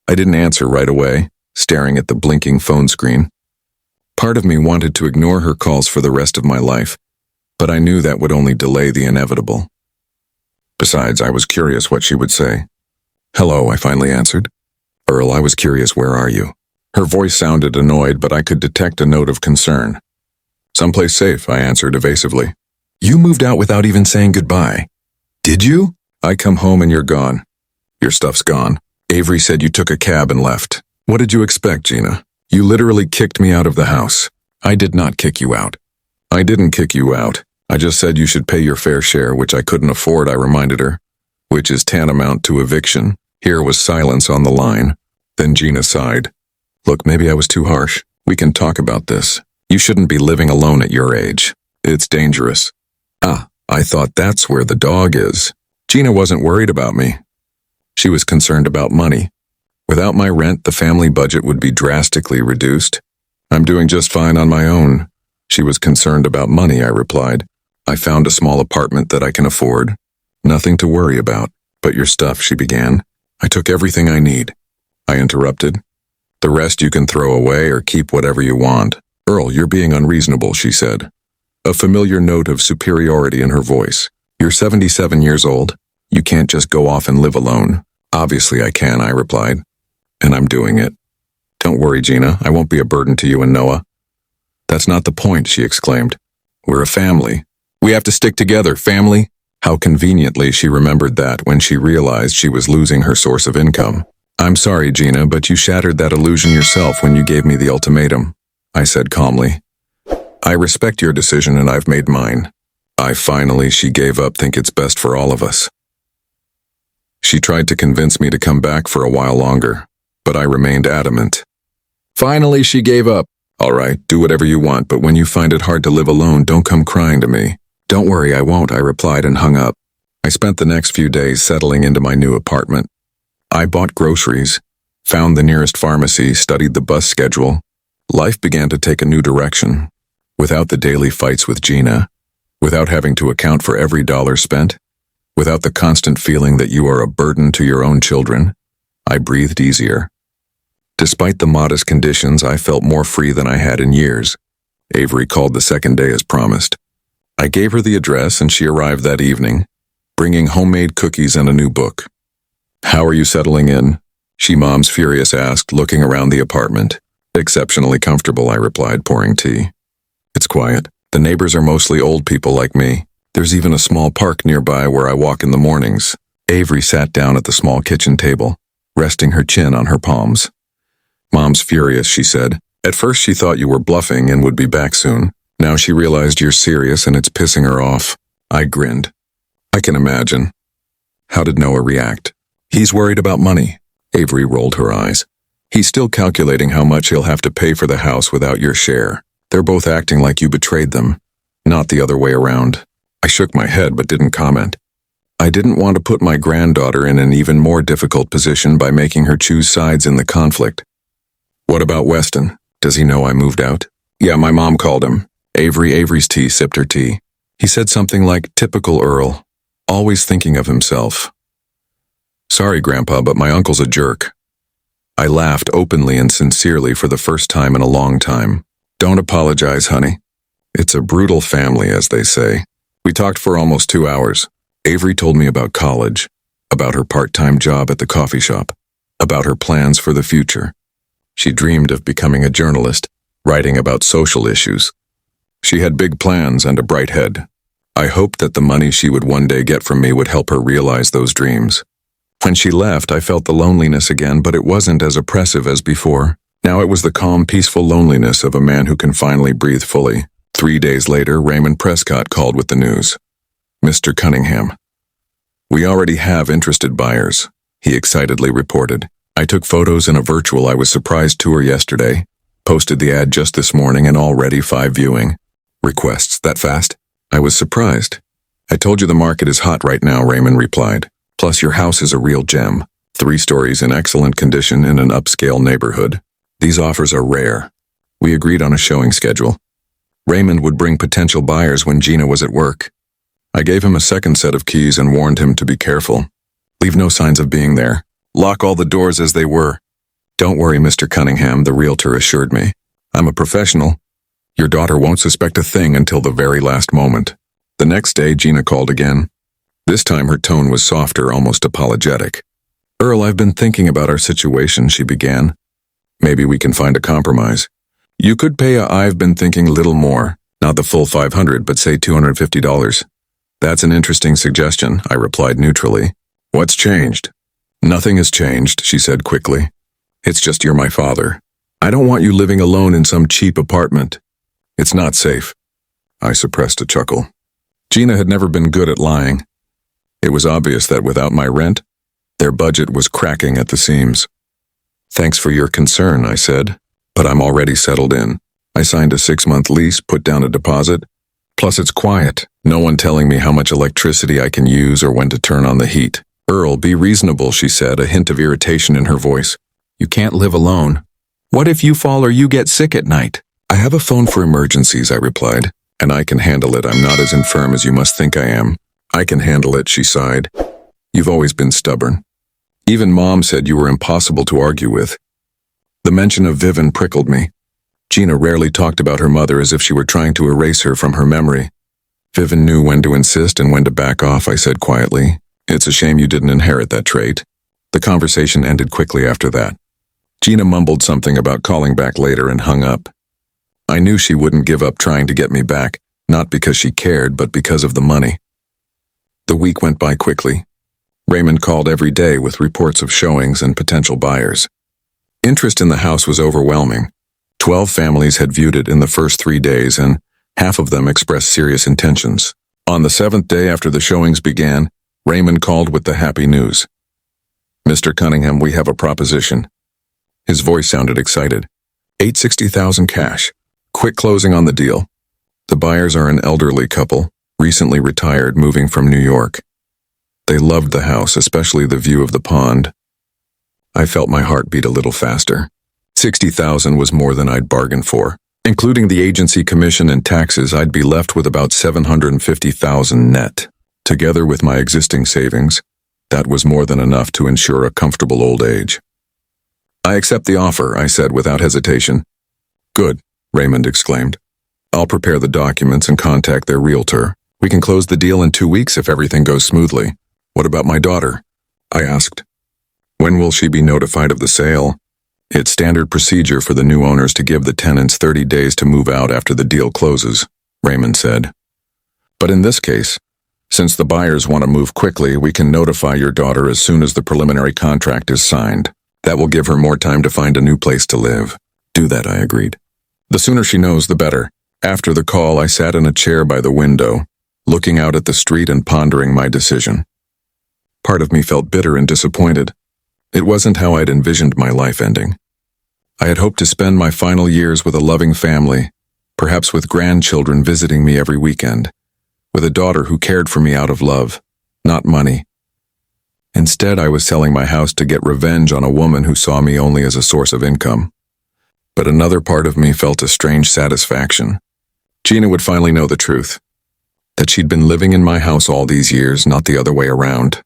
I didn't answer right away, staring at the blinking phone screen. Part of me wanted to ignore her calls for the rest of my life, but I knew that would only delay the inevitable. Besides, I was curious what she would say. Hello, I finally answered. Earl, I was curious, where are you? Her voice sounded annoyed, but I could detect a note of concern. Someplace safe, I answered evasively. You moved out without even saying goodbye. Did you? I come home and you're gone. Your stuff's gone. Avery said you took a cab and left. What did you expect, Gina? You literally kicked me out of the house. I did not kick you out. I didn't kick you out. I just said you should pay your fair share, which I couldn't afford, I reminded her, which is tantamount to eviction. Here was silence on the line. Then Gina sighed. Look, maybe I was too harsh. We can talk about this. You shouldn't be living alone at your age. It's dangerous. Ah, I thought that's where the dog is. Gina wasn't worried about me. She was concerned about money. Without my rent, the family budget would be drastically reduced. I'm doing just fine on my own. She was concerned about money, I replied. I found a small apartment that I can afford. Nothing to worry about. But your stuff, she began. I took everything I need. I interrupted. The rest you can throw away or keep whatever you want. Earl, you're being unreasonable, she said. A familiar note of superiority in her voice. You're 77 years old. You can't just go off and live alone. Obviously I can, I replied. And I'm doing it. Don't worry, Gina. I won't be a burden to you and Noah. That's not the point, she exclaimed. We're a family. We have to stick together, family. How conveniently she remembered that when she realized she was losing her source of income. I'm sorry, Gina, but you shattered that illusion yourself when you gave me the ultimatum, I said calmly. I respect your decision and I've made mine. She gave up, think it's best for all of us. She tried to convince me to come back for a while longer, but I remained adamant. Finally, she gave up. All right, do whatever you want, but when you find it hard to live alone, don't come crying to me. Don't worry, I won't, I replied and hung up. I spent the next few days settling into my new apartment. I bought groceries, found the nearest pharmacy, studied the bus schedule. Life began to take a new direction. Without the daily fights with Gina, without having to account for every dollar spent, without the constant feeling that you are a burden to your own children, I breathed easier. Despite the modest conditions, I felt more free than I had in years. Avery called the second day as promised. I gave her the address and she arrived that evening, bringing homemade cookies and a new book. How are you settling in? She Mom's furious asked, looking around the apartment. Exceptionally comfortable, I replied, pouring tea. It's quiet. The neighbors are mostly old people like me. There's even a small park nearby where I walk in the mornings. Avery sat down at the small kitchen table, resting her chin on her palms. Mom's furious, she said. At first she thought you were bluffing and would be back soon. Now she realized you're serious and it's pissing her off. I grinned. I can imagine. How did Noah react? He's worried about money. Avery rolled her eyes. He's still calculating how much he'll have to pay for the house without your share. They're both acting like you betrayed them, not the other way around. I shook my head but didn't comment. I didn't want to put my granddaughter in an even more difficult position by making her choose sides in the conflict. What about Weston? Does he know I moved out? Yeah, my mom called him. Avery's tea sipped her tea. He said something like, typical Earl, always thinking of himself. Sorry, Grandpa, but my uncle's a jerk. I laughed openly and sincerely for the first time in a long time. Don't apologize, honey. It's a brutal family, as they say. We talked for almost 2 hours. Avery told me about college, about her part-time job at the coffee shop, about her plans for the future. She dreamed of becoming a journalist, writing about social issues. She had big plans and a bright head. I hoped that the money she would one day get from me would help her realize those dreams. When she left, I felt the loneliness again, but it wasn't as oppressive as before. Now it was the calm, peaceful loneliness of a man who can finally breathe fully. 3 days later, Raymond Prescott called with the news. Mr. Cunningham. We already have interested buyers, he excitedly reported. I took photos in a virtual I was surprised tour yesterday, posted the ad just this morning and already 5 viewing requests. That fast? I was surprised. I told you the market is hot right now, Raymond replied. Plus your house is a real gem. 3 stories in excellent condition in an upscale neighborhood. These offers are rare. We agreed on a showing schedule. Raymond would bring potential buyers when Gina was at work. I gave him a second set of keys and warned him to be careful. Leave no signs of being there. Lock all the doors as they were. Don't worry, Mr. Cunningham, the realtor assured me. I'm a professional. Your daughter won't suspect a thing until the very last moment. The next day, Gina called again. This time her tone was softer, almost apologetic. Earl, I've been thinking about our situation, she began. Maybe we can find a compromise. You could pay I've been thinking a little more, not the full $500, but say $250. That's an interesting suggestion, I replied neutrally. What's changed? Nothing has changed, she said quickly. It's just you're my father. I don't want you living alone in some cheap apartment. It's not safe. I suppressed a chuckle. Gina had never been good at lying. It was obvious that without my rent, their budget was cracking at the seams. Thanks for your concern, I said, but I'm already settled in. I signed a 6-month lease, put down a deposit. Plus it's quiet, no one telling me how much electricity I can use or when to turn on the heat. Earl, be reasonable, she said, a hint of irritation in her voice. You can't live alone. What if you fall or you get sick at night? I have a phone for emergencies, I replied, and I can handle it. I'm not as infirm as you must think I am. I can handle it, she sighed. You've always been stubborn. Even Mom said you were impossible to argue with. The mention of Vivian prickled me. Gina rarely talked about her mother as if she were trying to erase her from her memory. Vivian knew when to insist and when to back off, I said quietly. It's a shame you didn't inherit that trait. The conversation ended quickly after that. Gina mumbled something about calling back later and hung up. I knew she wouldn't give up trying to get me back, not because she cared, but because of the money. The week went by quickly. Raymond called every day with reports of showings and potential buyers. Interest in the house was overwhelming. 12 families had viewed it in the first 3 days, and half of them expressed serious intentions. On the 7th day after the showings began, Raymond called with the happy news. Mr. Cunningham, we have a proposition. His voice sounded excited. $860,000 cash. Quick closing on the deal. The buyers are an elderly couple, recently retired, moving from New York. They loved the house, especially the view of the pond. I felt my heart beat a little faster. $60,000 was more than I'd bargained for. Including the agency commission and taxes, I'd be left with about $750,000 net. Together with my existing savings, that was more than enough to ensure a comfortable old age. I accept the offer, I said without hesitation. Good, Raymond exclaimed. I'll prepare the documents and contact their realtor. We can close the deal in 2 weeks if everything goes smoothly. What about my daughter? I asked. When will she be notified of the sale? It's standard procedure for the new owners to give the tenants 30 days to move out after the deal closes, Raymond said. But in this case, since the buyers want to move quickly, we can notify your daughter as soon as the preliminary contract is signed. That will give her more time to find a new place to live. Do that, I agreed. The sooner she knows, the better. After the call, I sat in a chair by the window, looking out at the street and pondering my decision. Part of me felt bitter and disappointed. It wasn't how I'd envisioned my life ending. I had hoped to spend my final years with a loving family, perhaps with grandchildren visiting me every weekend, with a daughter who cared for me out of love, not money. Instead, I was selling my house to get revenge on a woman who saw me only as a source of income. But another part of me felt a strange satisfaction. Gina would finally know the truth, that she'd been living in my house all these years, not the other way around.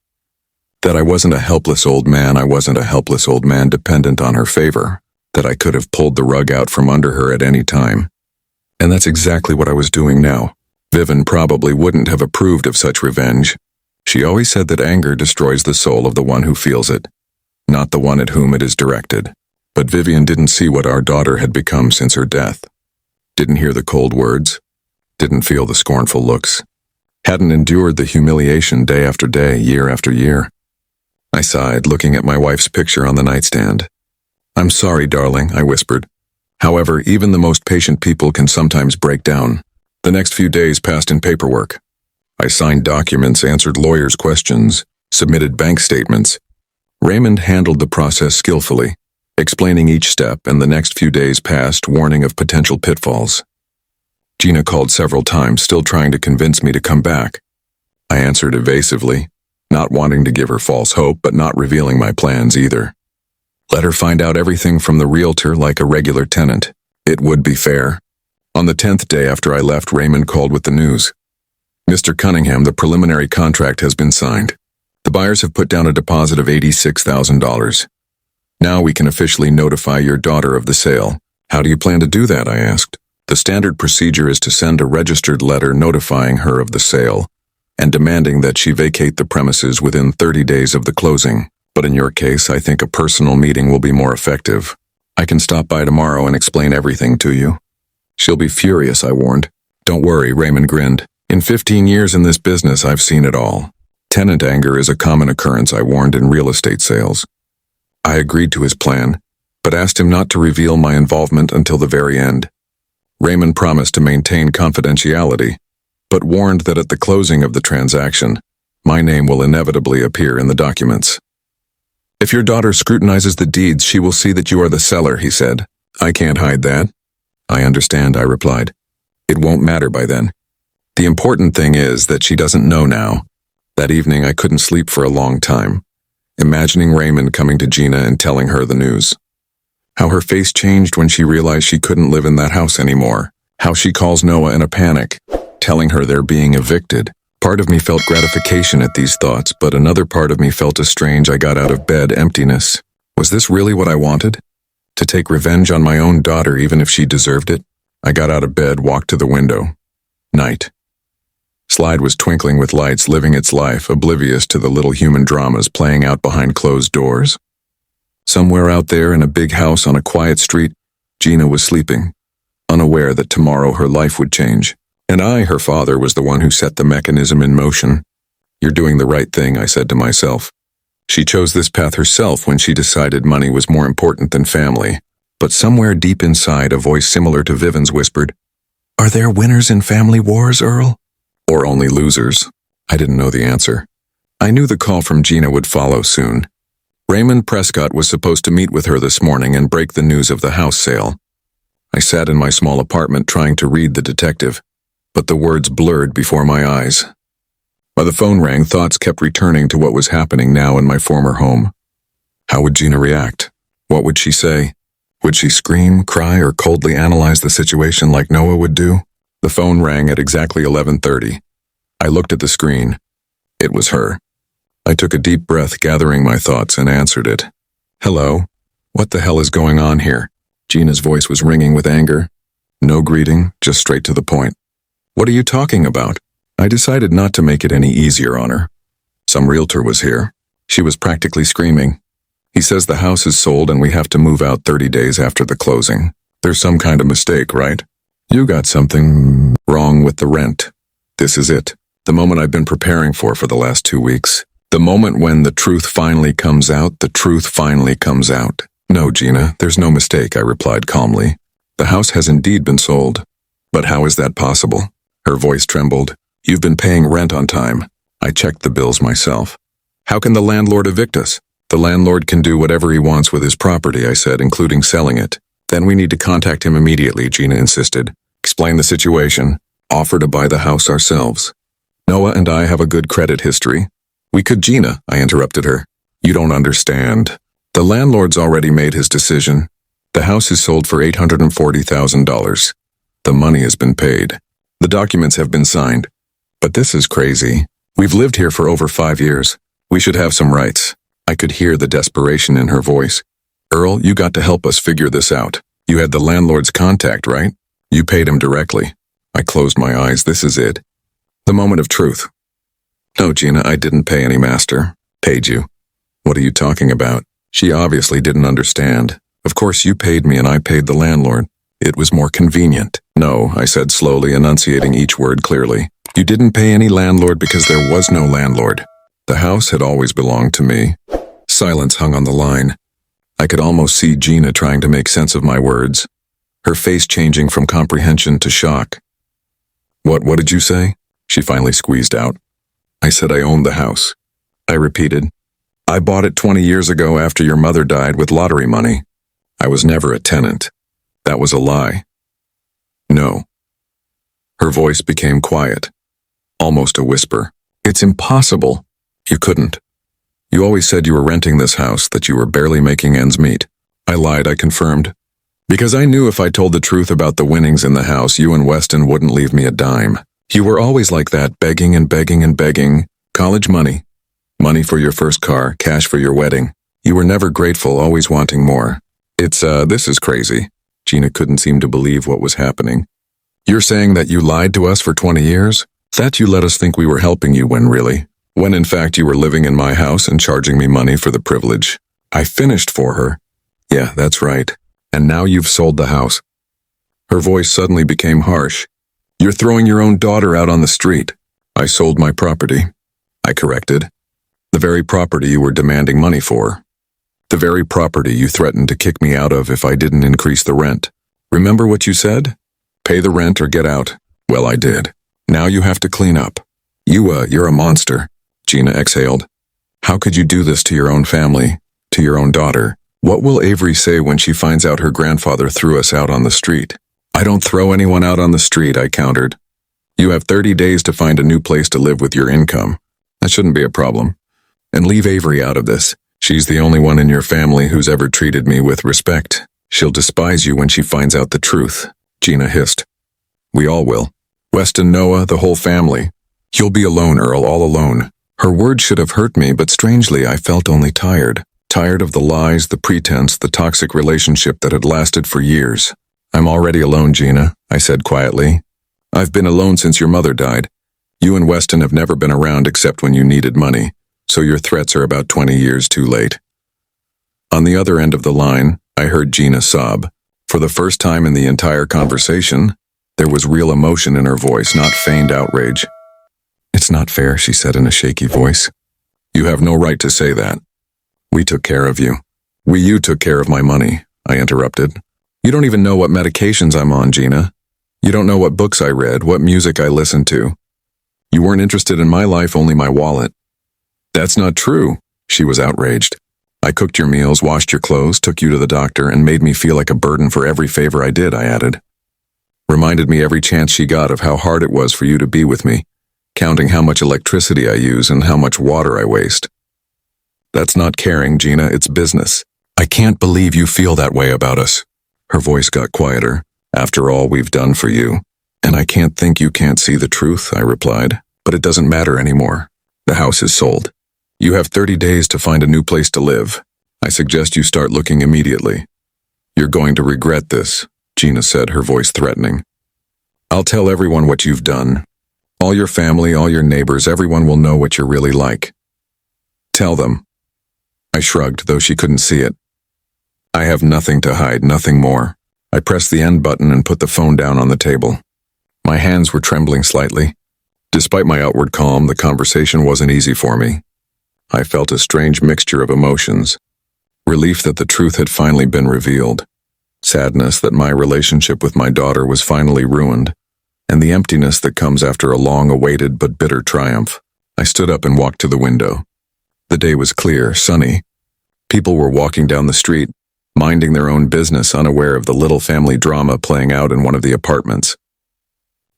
That I wasn't a helpless old man, I wasn't a helpless old man dependent on her favor, that I could have pulled the rug out from under her at any time. And that's exactly what I was doing now. Vivian probably wouldn't have approved of such revenge. She always said that anger destroys the soul of the one who feels it, not the one at whom it is directed. But Vivian didn't see what our daughter had become since her death. Didn't hear the cold words. Didn't feel the scornful looks. Hadn't endured the humiliation day after day, year after year. I sighed, looking at my wife's picture on the nightstand. "I'm sorry, darling," I whispered. However, even the most patient people can sometimes break down. The next few days passed in paperwork. I signed documents, answered lawyers' questions, submitted bank statements. Raymond handled the process skillfully, explaining each step, and the next few days passed, warning of potential pitfalls. Gina called several times, still trying to convince me to come back. I answered evasively, not wanting to give her false hope, but not revealing my plans either. Let her find out everything from the realtor like a regular tenant. It would be fair. On the 10th day after I left, Raymond called with the news. "Mr. Cunningham, the preliminary contract has been signed. The buyers have put down a deposit of $86,000. Now we can officially notify your daughter of the sale." "How do you plan to do that?" I asked. "The standard procedure is to send a registered letter notifying her of the sale and demanding that she vacate the premises within 30 days of the closing. But in your case, I think a personal meeting will be more effective. I can stop by tomorrow and explain everything to you." "She'll be furious," I warned. "Don't worry," Raymond grinned. "In 15 years in this business, I've seen it all. Tenant anger is a common occurrence," I warned, "in real estate sales." I agreed to his plan, but asked him not to reveal my involvement until the very end. Raymond promised to maintain confidentiality, but warned that at the closing of the transaction, my name will inevitably appear in the documents. "If your daughter scrutinizes the deeds, she will see that you are the seller," he said. "I can't hide that." "I understand," I replied. "It won't matter by then. The important thing is that she doesn't know now." That evening I couldn't sleep for a long time, imagining Raymond coming to Gina and telling her the news. How her face changed when she realized she couldn't live in that house anymore. How she calls Noah in a panic, telling her they're being evicted. Part of me felt gratification at these thoughts, but another part of me felt a strange I got out of bed emptiness. Was this really what I wanted? To take revenge on my own daughter even if she deserved it? I got out of bed, walked to the window. Night. Slide was twinkling with lights, living its life, oblivious to the little human dramas playing out behind closed doors. Somewhere out there in a big house on a quiet street, Gina was sleeping, unaware that tomorrow her life would change. And I, her father, was the one who set the mechanism in motion. "You're doing the right thing," I said to myself. She chose this path herself when she decided money was more important than family. But somewhere deep inside, a voice similar to Vivian's whispered, "Are there winners in family wars, Earl? Or only losers?" I didn't know the answer. I knew the call from Gina would follow soon. Raymond Prescott was supposed to meet with her this morning and break the news of the house sale. I sat in my small apartment trying to read the detective, but the words blurred before my eyes. While the phone rang, thoughts kept returning to what was happening now in my former home. How would Gina react? What would she say? Would she scream, cry, or coldly analyze the situation like Noah would do? The phone rang at exactly 11:30. I looked at the screen. It was her. I took a deep breath, gathering my thoughts, and answered it. "Hello? What the hell is going on here?" Gina's voice was ringing with anger. No greeting, just straight to the point. "What are you talking about?" I decided not to make it any easier on her. Some realtor was here. She was practically screaming. He says the house is sold and we have to move out 30 days after the closing. There's some kind of mistake, right? You got something wrong with the rent. This is it. The moment I've been preparing for the last 2 weeks. The moment when the truth finally comes out, the truth finally comes out. No, Gina, there's no mistake, I replied calmly. The house has indeed been sold. But how is that possible? Her voice trembled. You've been paying rent on time. I checked the bills myself. How can the landlord evict us? The landlord can do whatever he wants with his property, I said, including selling it. Then we need to contact him immediately, Gina insisted. Explain the situation. Offer to buy the house ourselves. Noah and I have a good credit history. We could, Gina, I interrupted her. You don't understand. The landlord's already made his decision. The house is sold for $840,000. The money has been paid. The documents have been signed. But this is crazy. We've lived here for over 5 years. We should have some rights. I could hear the desperation in her voice. Earl, you got to help us figure this out. You had the landlord's contact, right? You paid him directly. I closed my eyes. This is it. The moment of truth. No, Gina, I didn't pay any master. Paid you. What are you talking about? She obviously didn't understand. Of course you paid me and I paid the landlord. It was more convenient. No, I said slowly, enunciating each word clearly. You didn't pay any landlord because there was no landlord. The house had always belonged to me. Silence hung on the line. I could almost see Gina trying to make sense of my words, her face changing from comprehension to shock. What did you say? She finally squeezed out. I said I owned the house. I repeated. I bought it 20 years ago after your mother died with lottery money. I was never a tenant. That was a lie. No. Her voice became quiet, almost a whisper. It's impossible. You couldn't. You always said you were renting this house, that you were barely making ends meet. I lied, I confirmed. Because I knew if I told the truth about the winnings in the house, you and Weston wouldn't leave me a dime. You were always like that, begging and begging and begging. College money. Money for your first car, cash for your wedding. You were never grateful, always wanting more. This is crazy. Gina couldn't seem to believe what was happening. You're saying that you lied to us for 20 years? That you let us think we were helping you when in fact you were living in my house and charging me money for the privilege. I finished for her. Yeah, that's right. And now you've sold the house. Her voice suddenly became harsh. You're throwing your own daughter out on the street. I sold my property. I corrected. The very property you were demanding money for. The very property you threatened to kick me out of if I didn't increase the rent. Remember what you said? Pay the rent or get out. Well, I did. Now you have to clean up. You're a monster. Gina exhaled. How could you do this to your own family, to your own daughter? What will Avery say when she finds out her grandfather threw us out on the street? I don't throw anyone out on the street, I countered. You have 30 days to find a new place to live with your income. That shouldn't be a problem. And leave Avery out of this. She's the only one in your family who's ever treated me with respect. She'll despise you when she finds out the truth, Gina hissed. We all will. Weston, Noah, the whole family. You'll be alone, Earl, all alone. Her words should have hurt me, but strangely I felt only tired. Tired of the lies, the pretense, the toxic relationship that had lasted for years. I'm already alone, Gina, I said quietly. I've been alone since your mother died. You and Weston have never been around except when you needed money, so your threats are about 20 years too late. On the other end of the line, I heard Gina sob. For the first time in the entire conversation, there was real emotion in her voice, not feigned outrage. It's not fair, she said in a shaky voice. You have no right to say that. We took care of you. You took care of my money, I interrupted. You don't even know what medications I'm on, Gina. You don't know what books I read, what music I listened to. You weren't interested in my life, only my wallet. That's not true, she was outraged. I cooked your meals, washed your clothes, took you to the doctor, and made me feel like a burden for every favor I did, I added. Reminded me every chance she got of how hard it was for you to be with me, counting how much electricity I use and how much water I waste. That's not caring, Gina, it's business. I can't believe you feel that way about us. Her voice got quieter. After all we've done for you. And I can't think you can't see the truth, I replied. But it doesn't matter anymore. The house is sold. You have 30 days to find a new place to live. I suggest you start looking immediately. You're going to regret this, Gina said, her voice threatening. I'll tell everyone what you've done. All your family, all your neighbors, everyone will know what you're really like. Tell them. I shrugged, though she couldn't see it. I have nothing to hide, nothing more. I pressed the end button and put the phone down on the table. My hands were trembling slightly. Despite my outward calm, the conversation wasn't easy for me. I felt a strange mixture of emotions. Relief that the truth had finally been revealed. Sadness that my relationship with my daughter was finally ruined. And the emptiness that comes after a long-awaited but bitter triumph. I stood up and walked to the window. The day was clear, sunny. People were walking down the street, minding their own business, unaware of the little family drama playing out in one of the apartments.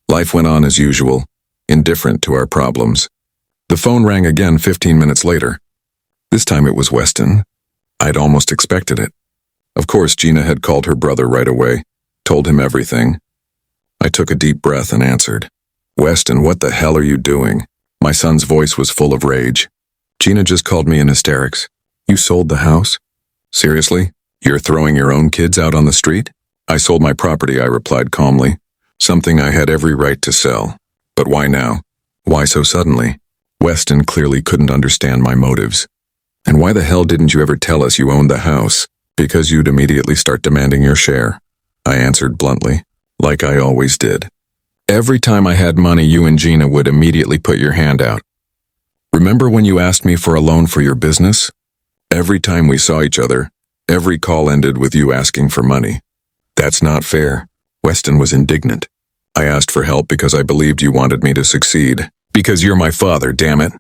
Life went on as usual, indifferent to our problems. The phone rang again 15 minutes later. This time it was Weston. I'd almost expected it. Of course, Gina had called her brother right away, told him everything. I took a deep breath and answered. "Weston, what the hell are you doing?" My son's voice was full of rage. Gina just called me in hysterics. "You sold the house? Seriously? You're throwing your own kids out on the street?" "I sold my property," I replied calmly. "Something I had every right to sell. But why now? Why so suddenly?" Weston clearly couldn't understand my motives. "And why the hell didn't you ever tell us you owned the house? Because you'd immediately start demanding your share," I answered bluntly, like I always did. "Every time I had money, you and Gina would immediately put your hand out. Remember when you asked me for a loan for your business? Every time we saw each other, every call ended with you asking for money. That's not fair." Weston was indignant. "I asked for help because I believed you wanted me to succeed. Because you're my father, damn it.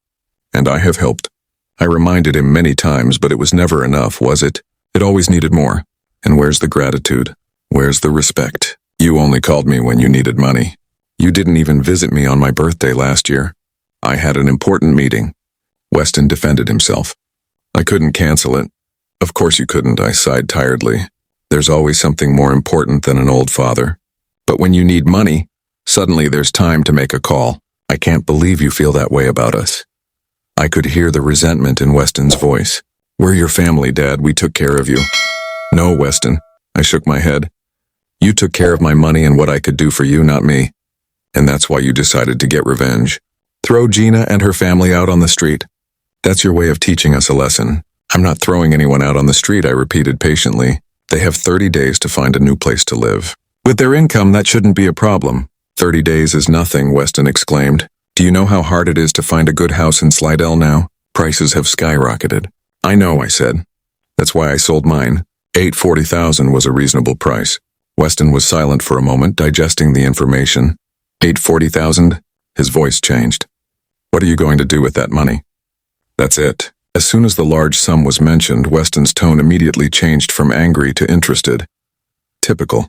And I have helped." I reminded him many times, but it was never enough, was it? It always needed more. And where's the gratitude? Where's the respect? You only called me when you needed money. You didn't even visit me on my birthday last year. I had an important meeting. Weston defended himself. "I couldn't cancel it." "Of course you couldn't," I sighed tiredly. "There's always something more important than an old father. But when you need money, suddenly there's time to make a call. I can't believe you feel that way about us." I could hear the resentment in Weston's voice. "We're your family, Dad. We took care of you." "No, Weston." I shook my head. "You took care of my money and what I could do for you, not me. And that's why you decided to get revenge. Throw Gina and her family out on the street. That's your way of teaching us a lesson." "I'm not throwing anyone out on the street," I repeated patiently. "They have 30 days to find a new place to live. With their income, that shouldn't be a problem." "30 days is nothing," Weston exclaimed. "Do you know how hard it is to find a good house in Slidell now? Prices have skyrocketed." "I know," I said. "That's why I sold mine. $840,000 was a reasonable price." Weston was silent for a moment, digesting the information. $840,000? His voice changed. "What are you going to do with that money?" "That's it." As soon as the large sum was mentioned, Weston's tone immediately changed from angry to interested. Typical.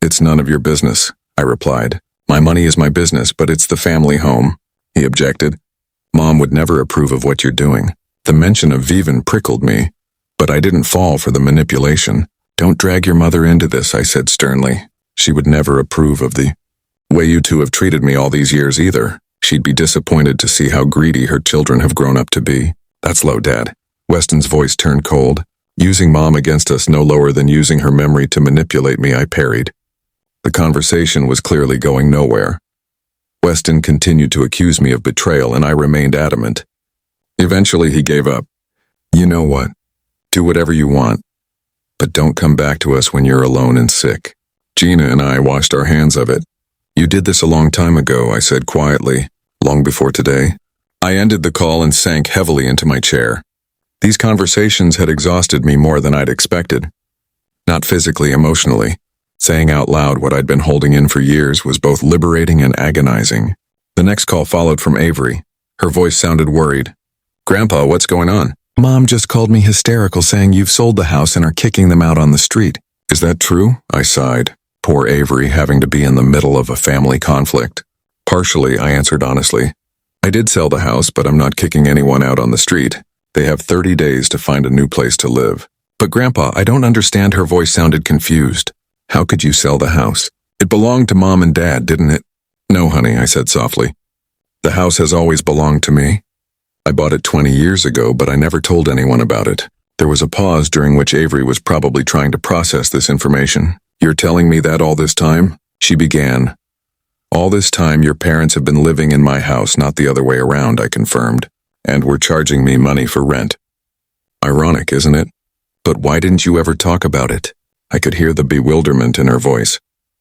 "It's none of your business," I replied. "My money is my business, but it's the family home," he objected. "Mom would never approve of what you're doing." The mention of Vivian prickled me, but I didn't fall for the manipulation. "Don't drag your mother into this," I said sternly. "She would never approve of the way you two have treated me all these years either. She'd be disappointed to see how greedy her children have grown up to be." "That's low, Dad." Weston's voice turned cold. "Using Mom against us no lower than using her memory to manipulate me," I parried. The conversation was clearly going nowhere. Weston continued to accuse me of betrayal, and I remained adamant. Eventually he gave up. "You know what? Do whatever you want. But don't come back to us when you're alone and sick." Gina and I washed our hands of it. "You did this a long time ago," I said quietly. "Long before today." I ended the call and sank heavily into my chair. These conversations had exhausted me more than I'd expected. Not physically, emotionally. Saying out loud what I'd been holding in for years was both liberating and agonizing. The next call followed from Avery. Her voice sounded worried. "Grandpa, what's going on?" "Mom just called me hysterical, saying you've sold the house and are kicking them out on the street." "Is that true?" I sighed. Poor Avery having to be in the middle of a family conflict. "Partially," I answered honestly. "I did sell the house, but I'm not kicking anyone out on the street. They have 30 days to find a new place to live." "But Grandpa, I don't understand." Her voice sounded confused. "How could you sell the house? It belonged to Mom and Dad, didn't it?" "No, honey," I said softly. "The house has always belonged to me. I bought it 20 years ago, but I never told anyone about it." There was a pause during which Avery was probably trying to process this information. "You're telling me that all this time?" she began. "All this time your parents have been living in my house, not the other way around," I confirmed, "and were charging me money for rent." Ironic, isn't it? But why didn't you ever talk about it? I could hear the bewilderment in her voice.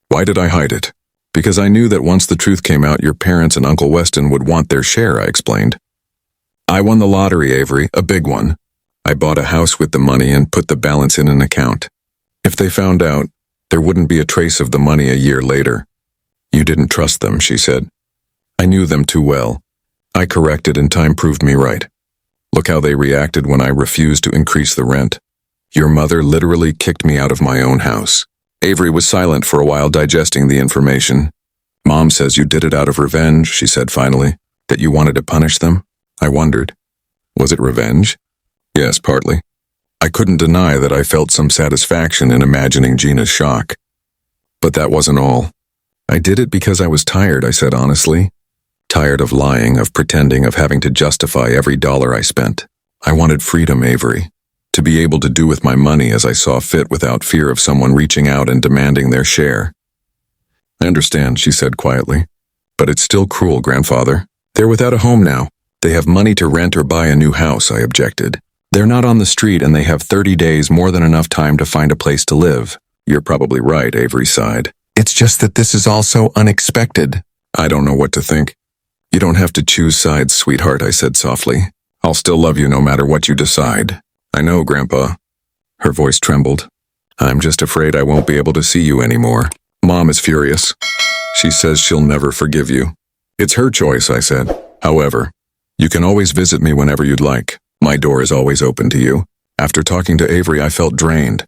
Why did I hide it? Because I knew that once the truth came out, your parents and Uncle Weston would want their share, I explained. I won the lottery, Avery, a big one. I bought a house with the money and put the balance in an account. If they found out, there wouldn't be a trace of the money a year later. You didn't trust them, she said. I knew them too well. I corrected and time proved me right. Look how they reacted when I refused to increase the rent. Your mother literally kicked me out of my own house. Avery was silent for a while, digesting the information. Mom says you did it out of revenge, she said finally, that you wanted to punish them. I wondered. Was it revenge? Yes, partly. I couldn't deny that I felt some satisfaction in imagining Gina's shock. But that wasn't all. I did it because I was tired, I said honestly. Tired of lying, of pretending, of having to justify every dollar I spent. I wanted freedom, Avery. To be able to do with my money as I saw fit without fear of someone reaching out and demanding their share. I understand, she said quietly. But it's still cruel, grandfather. They're without a home now. They have money to rent or buy a new house, I objected. They're not on the street and they have 30 days, more than enough time to find a place to live. You're probably right, Avery sighed. It's just that this is all so unexpected. I don't know what to think. You don't have to choose sides, sweetheart, I said softly. I'll still love you no matter what you decide. I know, Grandpa. Her voice trembled. I'm just afraid I won't be able to see you anymore. Mom is furious. She says she'll never forgive you. It's her choice, I said. However, you can always visit me whenever you'd like. My door is always open to you. After talking to Avery, I felt drained.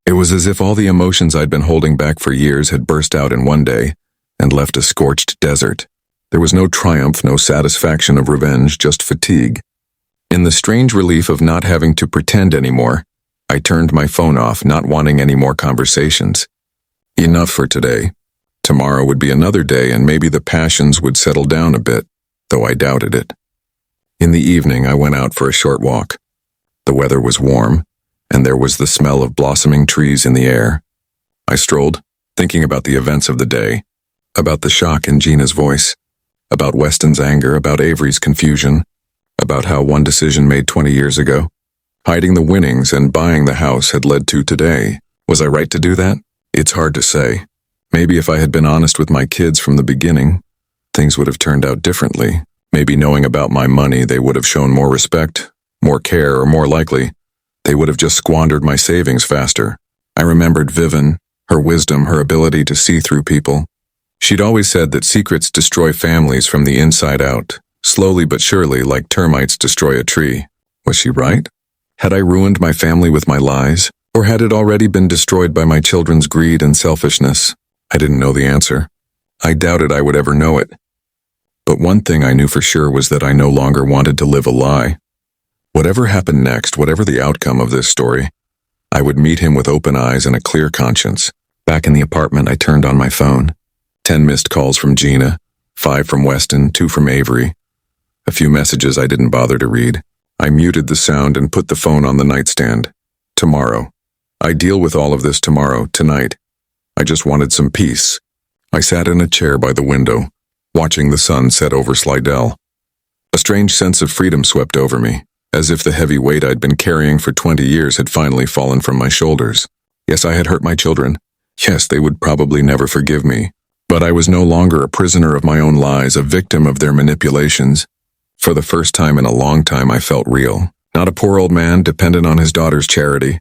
It was as if all the emotions I'd been holding back for years had burst out in one day and left a scorched desert. There was no triumph, no satisfaction of revenge, just fatigue. In the strange relief of not having to pretend anymore, I turned my phone off, not wanting any more conversations. Enough for today. Tomorrow would be another day and maybe the passions would settle down a bit, though I doubted it. In the evening, I went out for a short walk. The weather was warm, and there was the smell of blossoming trees in the air. I strolled, thinking about the events of the day, about the shock in Gina's voice, about Weston's anger, about Avery's confusion, about how one decision made 20 years ago, hiding the winnings and buying the house had led to today. Was I right to do that? It's hard to say. Maybe if I had been honest with my kids from the beginning, things would have turned out differently. Maybe knowing about my money, they would have shown more respect, more care, or more likely, they would have just squandered my savings faster. I remembered Vivian, her wisdom, her ability to see through people. She'd always said that secrets destroy families from the inside out, slowly but surely, like termites destroy a tree. Was she right? Had I ruined my family with my lies, or had it already been destroyed by my children's greed and selfishness? I didn't know the answer. I doubted I would ever know it. But one thing I knew for sure was that I no longer wanted to live a lie. Whatever happened next, whatever the outcome of this story, I would meet him with open eyes and a clear conscience. Back in the apartment, I turned on my phone. 10 missed calls from Gina, 5 from Weston, 2 from Avery. A few messages I didn't bother to read. I muted the sound and put the phone on the nightstand. Tomorrow. I deal with all of this tomorrow, tonight. I just wanted some peace. I sat in a chair by the window, watching the sun set over Slidell. A strange sense of freedom swept over me, as if the heavy weight I'd been carrying for 20 years had finally fallen from my shoulders. Yes, I had hurt my children. Yes, they would probably never forgive me. But I was no longer a prisoner of my own lies, a victim of their manipulations. For the first time in a long time, I felt real. Not a poor old man dependent on his daughter's charity.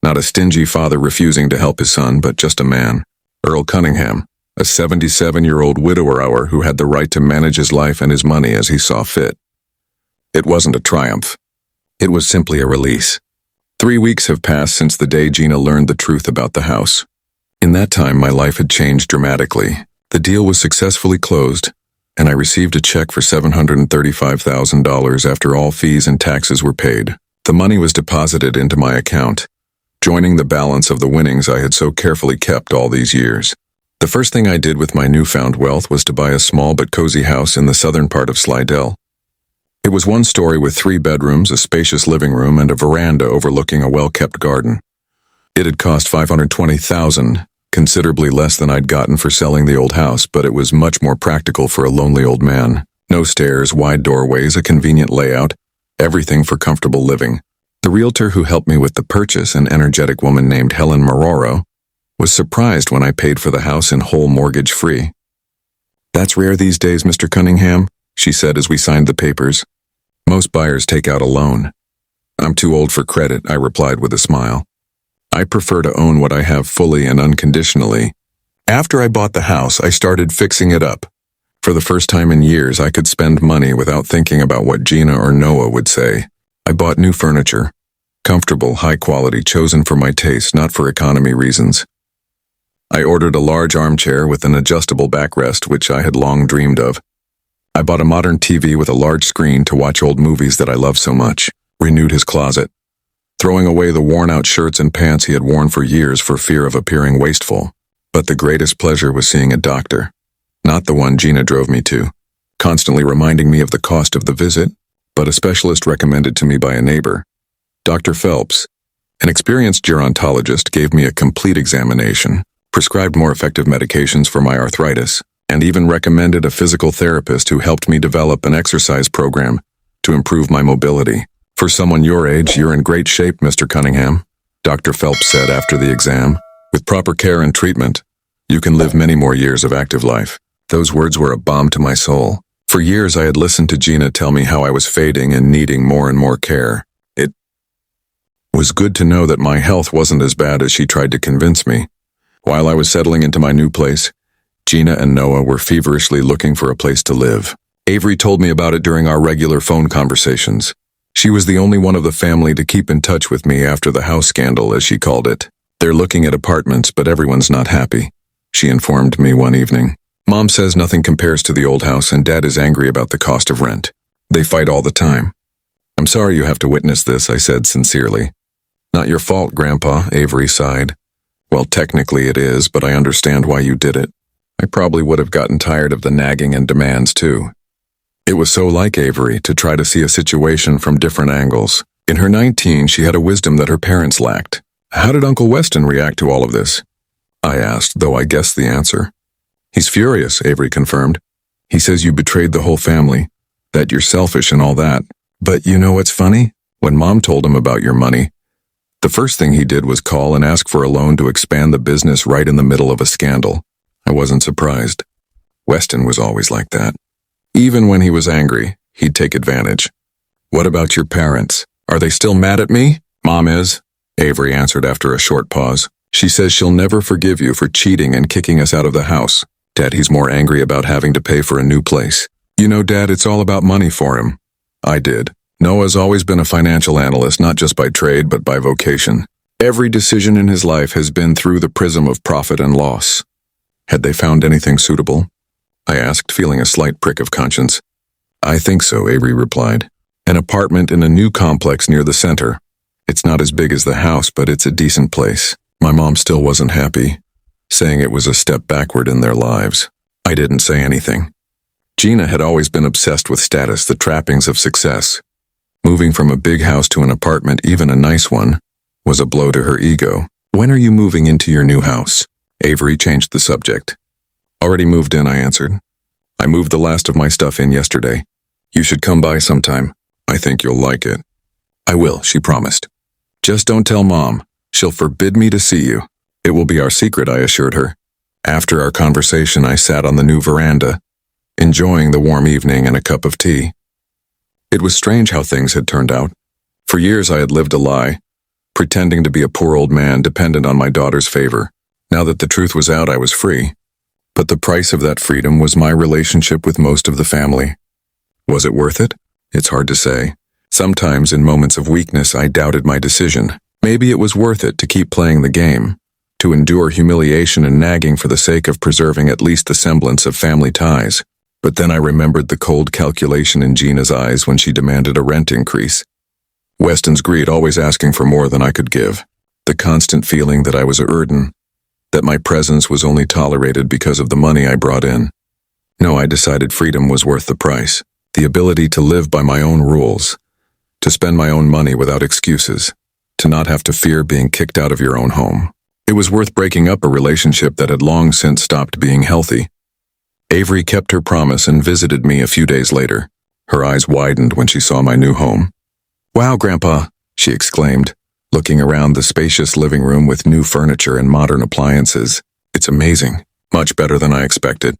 Not a stingy father refusing to help his son, but just a man. Earl Cunningham, a 77-year-old widower who had the right to manage his life and his money as he saw fit. It wasn't a triumph. It was simply a release. 3 weeks have passed since the day Gina learned the truth about the house. In that time, my life had changed dramatically. The deal was successfully closed, and I received a check for $735,000 after all fees and taxes were paid. The money was deposited into my account, joining the balance of the winnings I had so carefully kept all these years. The first thing I did with my newfound wealth was to buy a small but cozy house in the southern part of Slidell. It was 1 story with 3 bedrooms, a spacious living room, and a veranda overlooking a well-kept garden. It had cost $520,000, considerably less than I'd gotten for selling the old house, but it was much more practical for a lonely old man. No stairs, wide doorways, a convenient layout, everything for comfortable living. The realtor who helped me with the purchase, an energetic woman named Helen Maroro, was surprised when I paid for the house in whole mortgage-free. "That's rare these days, Mr. Cunningham," she said as we signed the papers. "Most buyers take out a loan." "I'm too old for credit," I replied with a smile. "I prefer to own what I have fully and unconditionally." After I bought the house, I started fixing it up. For the first time in years, I could spend money without thinking about what Gina or Noah would say. I bought new furniture. Comfortable, high quality, chosen for my taste, not for economy reasons. I ordered a large armchair with an adjustable backrest, which I had long dreamed of. I bought a modern TV with a large screen to watch old movies that I love so much. Renewed his closet, throwing away the worn-out shirts and pants he had worn for years for fear of appearing wasteful. But the greatest pleasure was seeing a doctor. Not the one Gina drove me to, constantly reminding me of the cost of the visit, but a specialist recommended to me by a neighbor. Dr. Phelps, an experienced gerontologist, gave me a complete examination, prescribed more effective medications for my arthritis, and even recommended a physical therapist who helped me develop an exercise program to improve my mobility. "For someone your age, you're in great shape, Mr. Cunningham," Dr. Phelps said after the exam. "With proper care and treatment, you can live many more years of active life." Those words were a balm to my soul. For years I had listened to Gina tell me how I was fading and needing more and more care. It was good to know that my health wasn't as bad as she tried to convince me. While I was settling into my new place, Gina and Noah were feverishly looking for a place to live. Avery told me about it during our regular phone conversations. She was the only one of the family to keep in touch with me after the house scandal, as she called it. "They're looking at apartments, but everyone's not happy," she informed me one evening. "Mom says nothing compares to the old house, and Dad is angry about the cost of rent. They fight all the time." "I'm sorry you have to witness this," I said sincerely. "Not your fault, Grandpa," Avery sighed. "Well, technically it is, but I understand why you did it. I probably would have gotten tired of the nagging and demands too." It was so like Avery to try to see a situation from different angles. In her 19, she had a wisdom that her parents lacked. "How did Uncle Weston react to all of this?" I asked, though I guessed the answer. "He's furious," Avery confirmed. "He says you betrayed the whole family, that you're selfish and all that. But you know what's funny? When Mom told him about your money, the first thing he did was call and ask for a loan to expand the business right in the middle of a scandal." I wasn't surprised. Weston was always like that. Even when he was angry, he'd take advantage. "What about your parents? Are they still mad at me?" "Mom is," Avery answered after a short pause. "She says she'll never forgive you for cheating and kicking us out of the house. Daddy's more angry about having to pay for a new place. You know, Dad, it's all about money for him." I did. Noah's always been a financial analyst, not just by trade, but by vocation. Every decision in his life has been through the prism of profit and loss. "Had they found anything suitable?" I asked, feeling a slight prick of conscience. "I think so," Avery replied. "An apartment in a new complex near the center. It's not as big as the house, but it's a decent place." My mom still wasn't happy, saying it was a step backward in their lives. I didn't say anything. Gina had always been obsessed with status, the trappings of success. Moving from a big house to an apartment, even a nice one, was a blow to her ego. "When are you moving into your new house?" Avery changed the subject. "Already moved in," I answered. "I moved the last of my stuff in yesterday. You should come by sometime. I think you'll like it." "I will," she promised. "Just don't tell Mom. She'll forbid me to see you." "It will be our secret," I assured her. After our conversation, I sat on the new veranda, enjoying the warm evening and a cup of tea. It was strange how things had turned out. For years I had lived a lie, pretending to be a poor old man dependent on my daughter's favor. Now that the truth was out, I was free. But the price of that freedom was my relationship with most of the family. Was it worth it? It's hard to say. Sometimes in moments of weakness, I doubted my decision. Maybe it was worth it to keep playing the game, to endure humiliation and nagging for the sake of preserving at least the semblance of family ties. But then I remembered the cold calculation in Gina's eyes when she demanded a rent increase. Weston's greed, always asking for more than I could give. The constant feeling that I was a burden, that my presence was only tolerated because of the money I brought in. No, I decided freedom was worth the price. The ability to live by my own rules, to spend my own money without excuses, to not have to fear being kicked out of your own home. It was worth breaking up a relationship that had long since stopped being healthy. Avery kept her promise and visited me a few days later. Her eyes widened when she saw my new home. "Wow, Grandpa, she exclaimed, looking around the spacious living room with new furniture and modern appliances. It's amazing. Much better than I expected.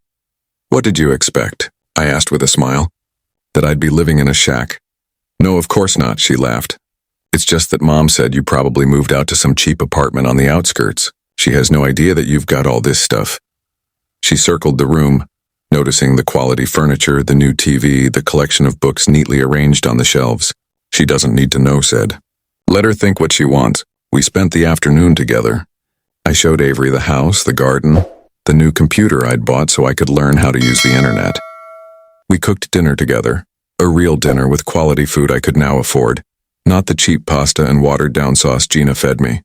What did you expect? I asked with a smile. That I'd be living in a shack. No, of course not, she laughed. It's just that Mom said you probably moved out to some cheap apartment on the outskirts. She has no idea that you've got all this stuff. She circled the room, noticing the quality furniture, the new TV, the collection of books neatly arranged on the shelves. She doesn't need to know, said. Let her think what she wants. We spent the afternoon together. I showed Avery the house, the garden, the new computer I'd bought so I could learn how to use the internet. We cooked dinner together, a real dinner with quality food I could now afford, not the cheap pasta and watered-down sauce Gina fed me.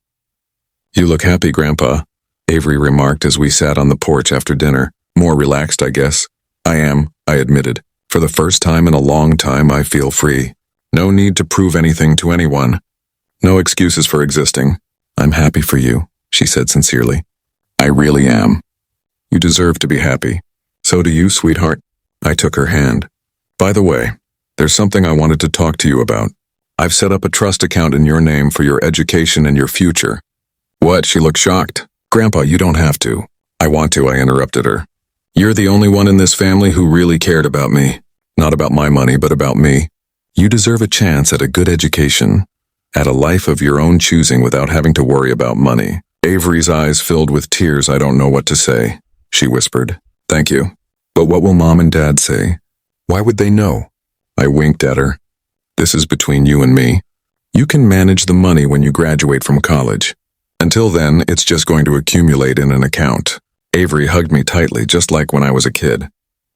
You look happy, Grandpa, Avery remarked as we sat on the porch after dinner. More relaxed, I guess. I am, I admitted. For the first time in a long time, I feel free. No need to prove anything to anyone. No excuses for existing. I'm happy for you, she said sincerely. I really am. You deserve to be happy. So do you, sweetheart. I took her hand. By the way, there's something I wanted to talk to you about. I've set up a trust account in your name for your education and your future. What? She looked shocked. Grandpa, you don't have to. I want to, I interrupted her. You're the only one in this family who really cared about me. Not about my money, but about me. You deserve a chance at a good education, at a life of your own choosing without having to worry about money. Avery's eyes filled with tears. I don't know what to say, she whispered. Thank you. But what will Mom and Dad say? Why would they know? I winked at her. This is between you and me. You can manage the money when you graduate from college. Until then, it's just going to accumulate in an account. Avery hugged me tightly, just like when I was a kid.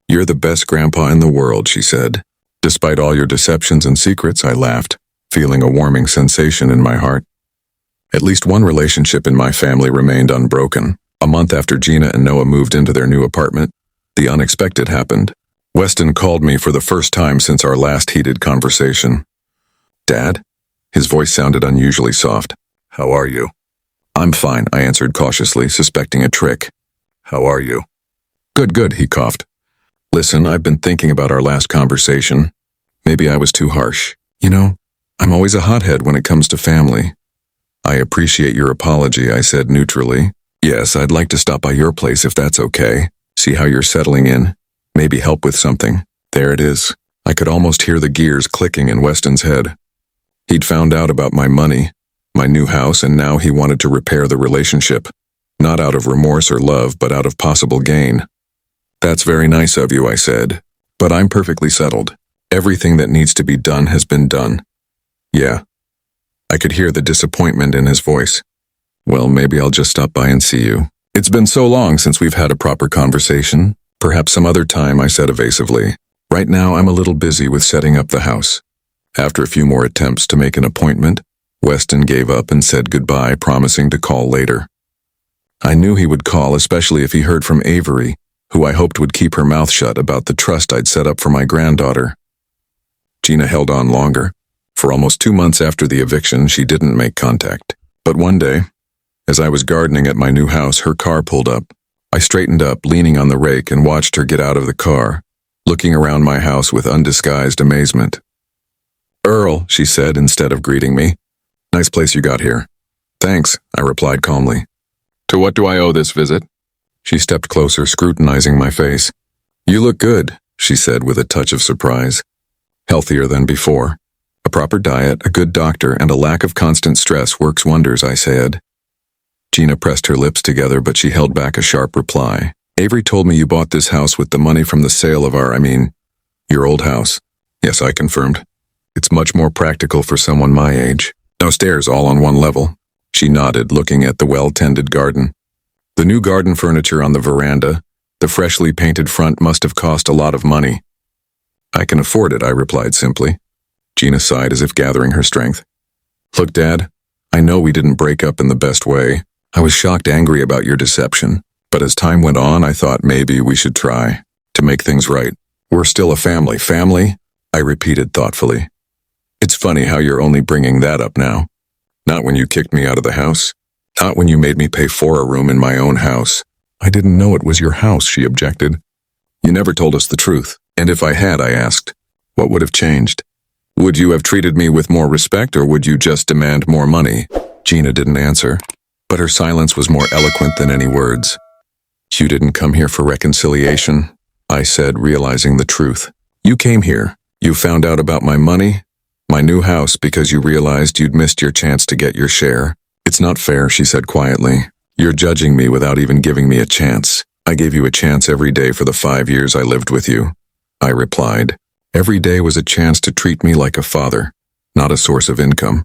You're the best grandpa in the world, she said. Despite all your deceptions and secrets, I laughed, feeling a warming sensation in my heart. At least one relationship in my family remained unbroken. A month after Gina and Noah moved into their new apartment, the unexpected happened. Weston called me for the first time since our last heated conversation. Dad? His voice sounded unusually soft. How are you? I'm fine, I answered cautiously, suspecting a trick. How are you? Good, he coughed. Listen, I've been thinking about our last conversation. Maybe I was too harsh. You know, I'm always a hothead when it comes to family. I appreciate your apology, I said neutrally. Yes, I'd like to stop by your place if that's okay. See how you're settling in. Maybe help with something. There it is. I could almost hear the gears clicking in Weston's head. He'd found out about my money, my new house, and now he wanted to repair the relationship. Not out of remorse or love, but out of possible gain. That's very nice of you, I said. But I'm perfectly settled. Everything that needs to be done has been done. Yeah. I could hear the disappointment in his voice. Well, maybe I'll just stop by and see you. It's been so long since we've had a proper conversation. Perhaps some other time, I said evasively. Right now, I'm a little busy with setting up the house. After a few more attempts to make an appointment, Weston gave up and said goodbye, promising to call later. I knew he would call, especially if he heard from Avery, who I hoped would keep her mouth shut about the trust I'd set up for my granddaughter. Gina held on longer. For almost 2 months after the eviction, she didn't make contact. But one day, as I was gardening at my new house, her car pulled up. I straightened up, leaning on the rake, and watched her get out of the car, looking around my house with undisguised amazement. Earl, she said instead of greeting me. Nice place you got here. Thanks, I replied calmly. To what do I owe this visit? She stepped closer, scrutinizing my face. You look good, she said with a touch of surprise. Healthier than before. A proper diet, a good doctor, and a lack of constant stress works wonders, I said. Gina pressed her lips together, but she held back a sharp reply. Avery told me you bought this house with the money from the sale of your old house. Yes, I confirmed. It's much more practical for someone my age. No stairs, all on one level. She nodded, looking at the well-tended garden. The new garden furniture on the veranda, the freshly painted front must have cost a lot of money. I can afford it, I replied simply. Gina sighed as if gathering her strength. Look, Dad, I know we didn't break up in the best way. I was shocked angry about your deception, but as time went on, I thought maybe we should try to make things right. We're still a family. Family? I repeated thoughtfully. It's funny how you're only bringing that up now. Not when you kicked me out of the house. Not when you made me pay for a room in my own house. I didn't know it was your house, she objected. You never told us the truth. And if I had, I asked, what would have changed? Would you have treated me with more respect or would you just demand more money? Gina didn't answer, but her silence was more eloquent than any words. You didn't come here for reconciliation, I said, realizing the truth. You came here. You found out about my money, my new house, because you realized you'd missed your chance to get your share. It's not fair, she said quietly. You're judging me without even giving me a chance. I gave you a chance every day for the 5 years I lived with you, I replied. Every day was a chance to treat me like a father, not a source of income.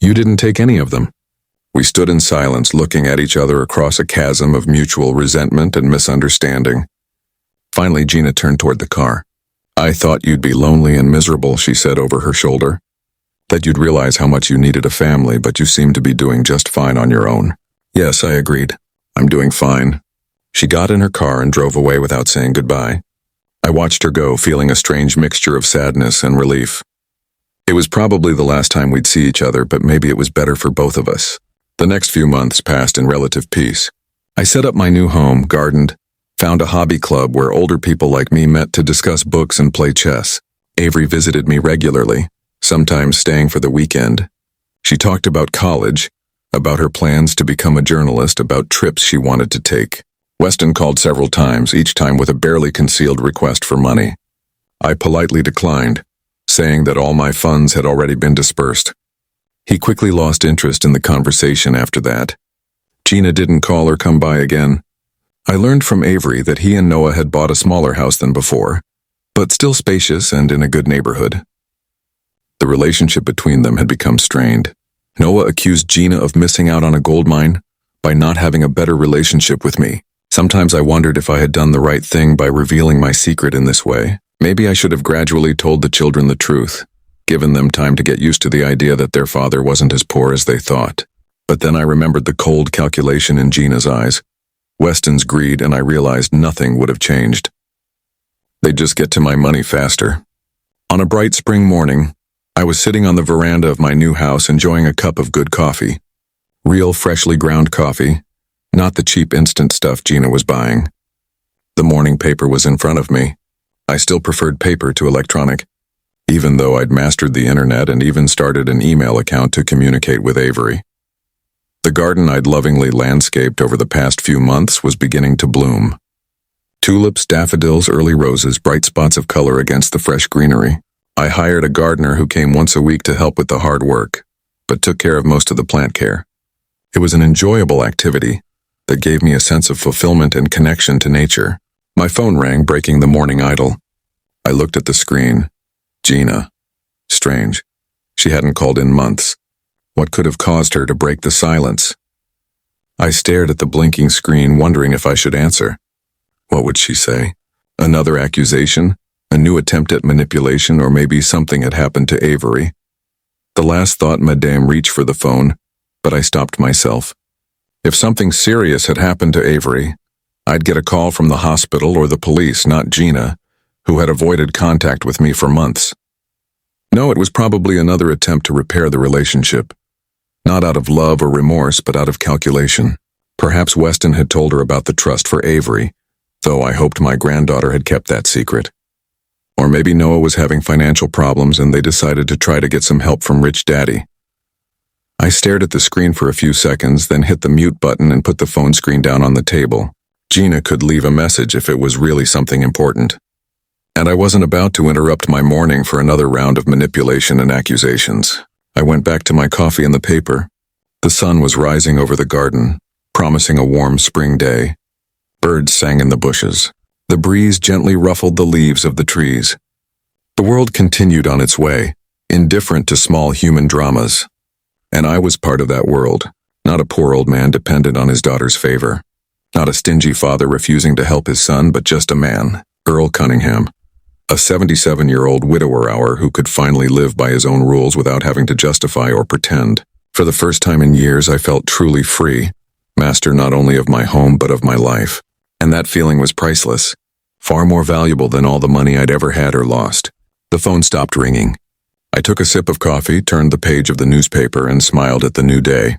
You didn't take any of them. We stood in silence, looking at each other across a chasm of mutual resentment and misunderstanding. Finally, Gina turned toward the car. I thought you'd be lonely and miserable, she said over her shoulder. That you'd realize how much you needed a family, but you seem to be doing just fine on your own. Yes, I agreed. I'm doing fine. She got in her car and drove away without saying goodbye. I watched her go, feeling a strange mixture of sadness and relief. It was probably the last time we'd see each other, but maybe it was better for both of us. The next few months passed in relative peace. I set up my new home, gardened, found a hobby club where older people like me met to discuss books and play chess. Avery visited me regularly, sometimes staying for the weekend. She talked about college, about her plans to become a journalist, about trips she wanted to take. Weston called several times, each time with a barely concealed request for money. I politely declined, saying that all my funds had already been dispersed. He quickly lost interest in the conversation after that. Gina didn't call or come by again. I learned from Avery that he and Noah had bought a smaller house than before, but still spacious and in a good neighborhood. The relationship between them had become strained. Noah accused Gina of missing out on a gold mine by not having a better relationship with me. Sometimes I wondered if I had done the right thing by revealing my secret in this way. Maybe I should have gradually told the children the truth, given them time to get used to the idea that their father wasn't as poor as they thought. But then I remembered the cold calculation in Gina's eyes, Weston's greed, and I realized nothing would have changed. They'd just get to my money faster. On a bright spring morning, I was sitting on the veranda of my new house enjoying a cup of good coffee. Real freshly ground coffee, not the cheap instant stuff Gina was buying. The morning paper was in front of me. I still preferred paper to electronic, even though I'd mastered the internet and even started an email account to communicate with Avery. The garden I'd lovingly landscaped over the past few months was beginning to bloom. Tulips, daffodils, early roses, bright spots of color against the fresh greenery. I hired a gardener who came once a week to help with the hard work, but took care of most of the plant care. It was an enjoyable activity that gave me a sense of fulfillment and connection to nature. My phone rang, breaking the morning idle. I looked at the screen. Gina. Strange. She hadn't called in months. What could have caused her to break the silence? I stared at the blinking screen, wondering if I should answer. What would she say? Another accusation? A new attempt at manipulation, or maybe something had happened to Avery? The last thought made me reach for the phone, but I stopped myself. If something serious had happened to Avery, I'd get a call from the hospital or the police, not Gina, who had avoided contact with me for months. No, it was probably another attempt to repair the relationship. Not out of love or remorse, but out of calculation. Perhaps Weston had told her about the trust for Avery, though I hoped my granddaughter had kept that secret. Or maybe Noah was having financial problems and they decided to try to get some help from Rich Daddy. I stared at the screen for a few seconds, then hit the mute button and put the phone screen down on the table. Gina could leave a message if it was really something important. And I wasn't about to interrupt my morning for another round of manipulation and accusations. I went back to my coffee and the paper. The sun was rising over the garden, promising a warm spring day. Birds sang in the bushes. The breeze gently ruffled the leaves of the trees. The world continued on its way, indifferent to small human dramas. And I was part of that world, not a poor old man dependent on his daughter's favor. Not a stingy father refusing to help his son, but just a man, Earl Cunningham. A 77-year-old widower who could finally live by his own rules without having to justify or pretend. For the first time in years, I felt truly free, master not only of my home but of my life. And that feeling was priceless, far more valuable than all the money I'd ever had or lost. The phone stopped ringing. I took a sip of coffee, turned the page of the newspaper, and smiled at the new day.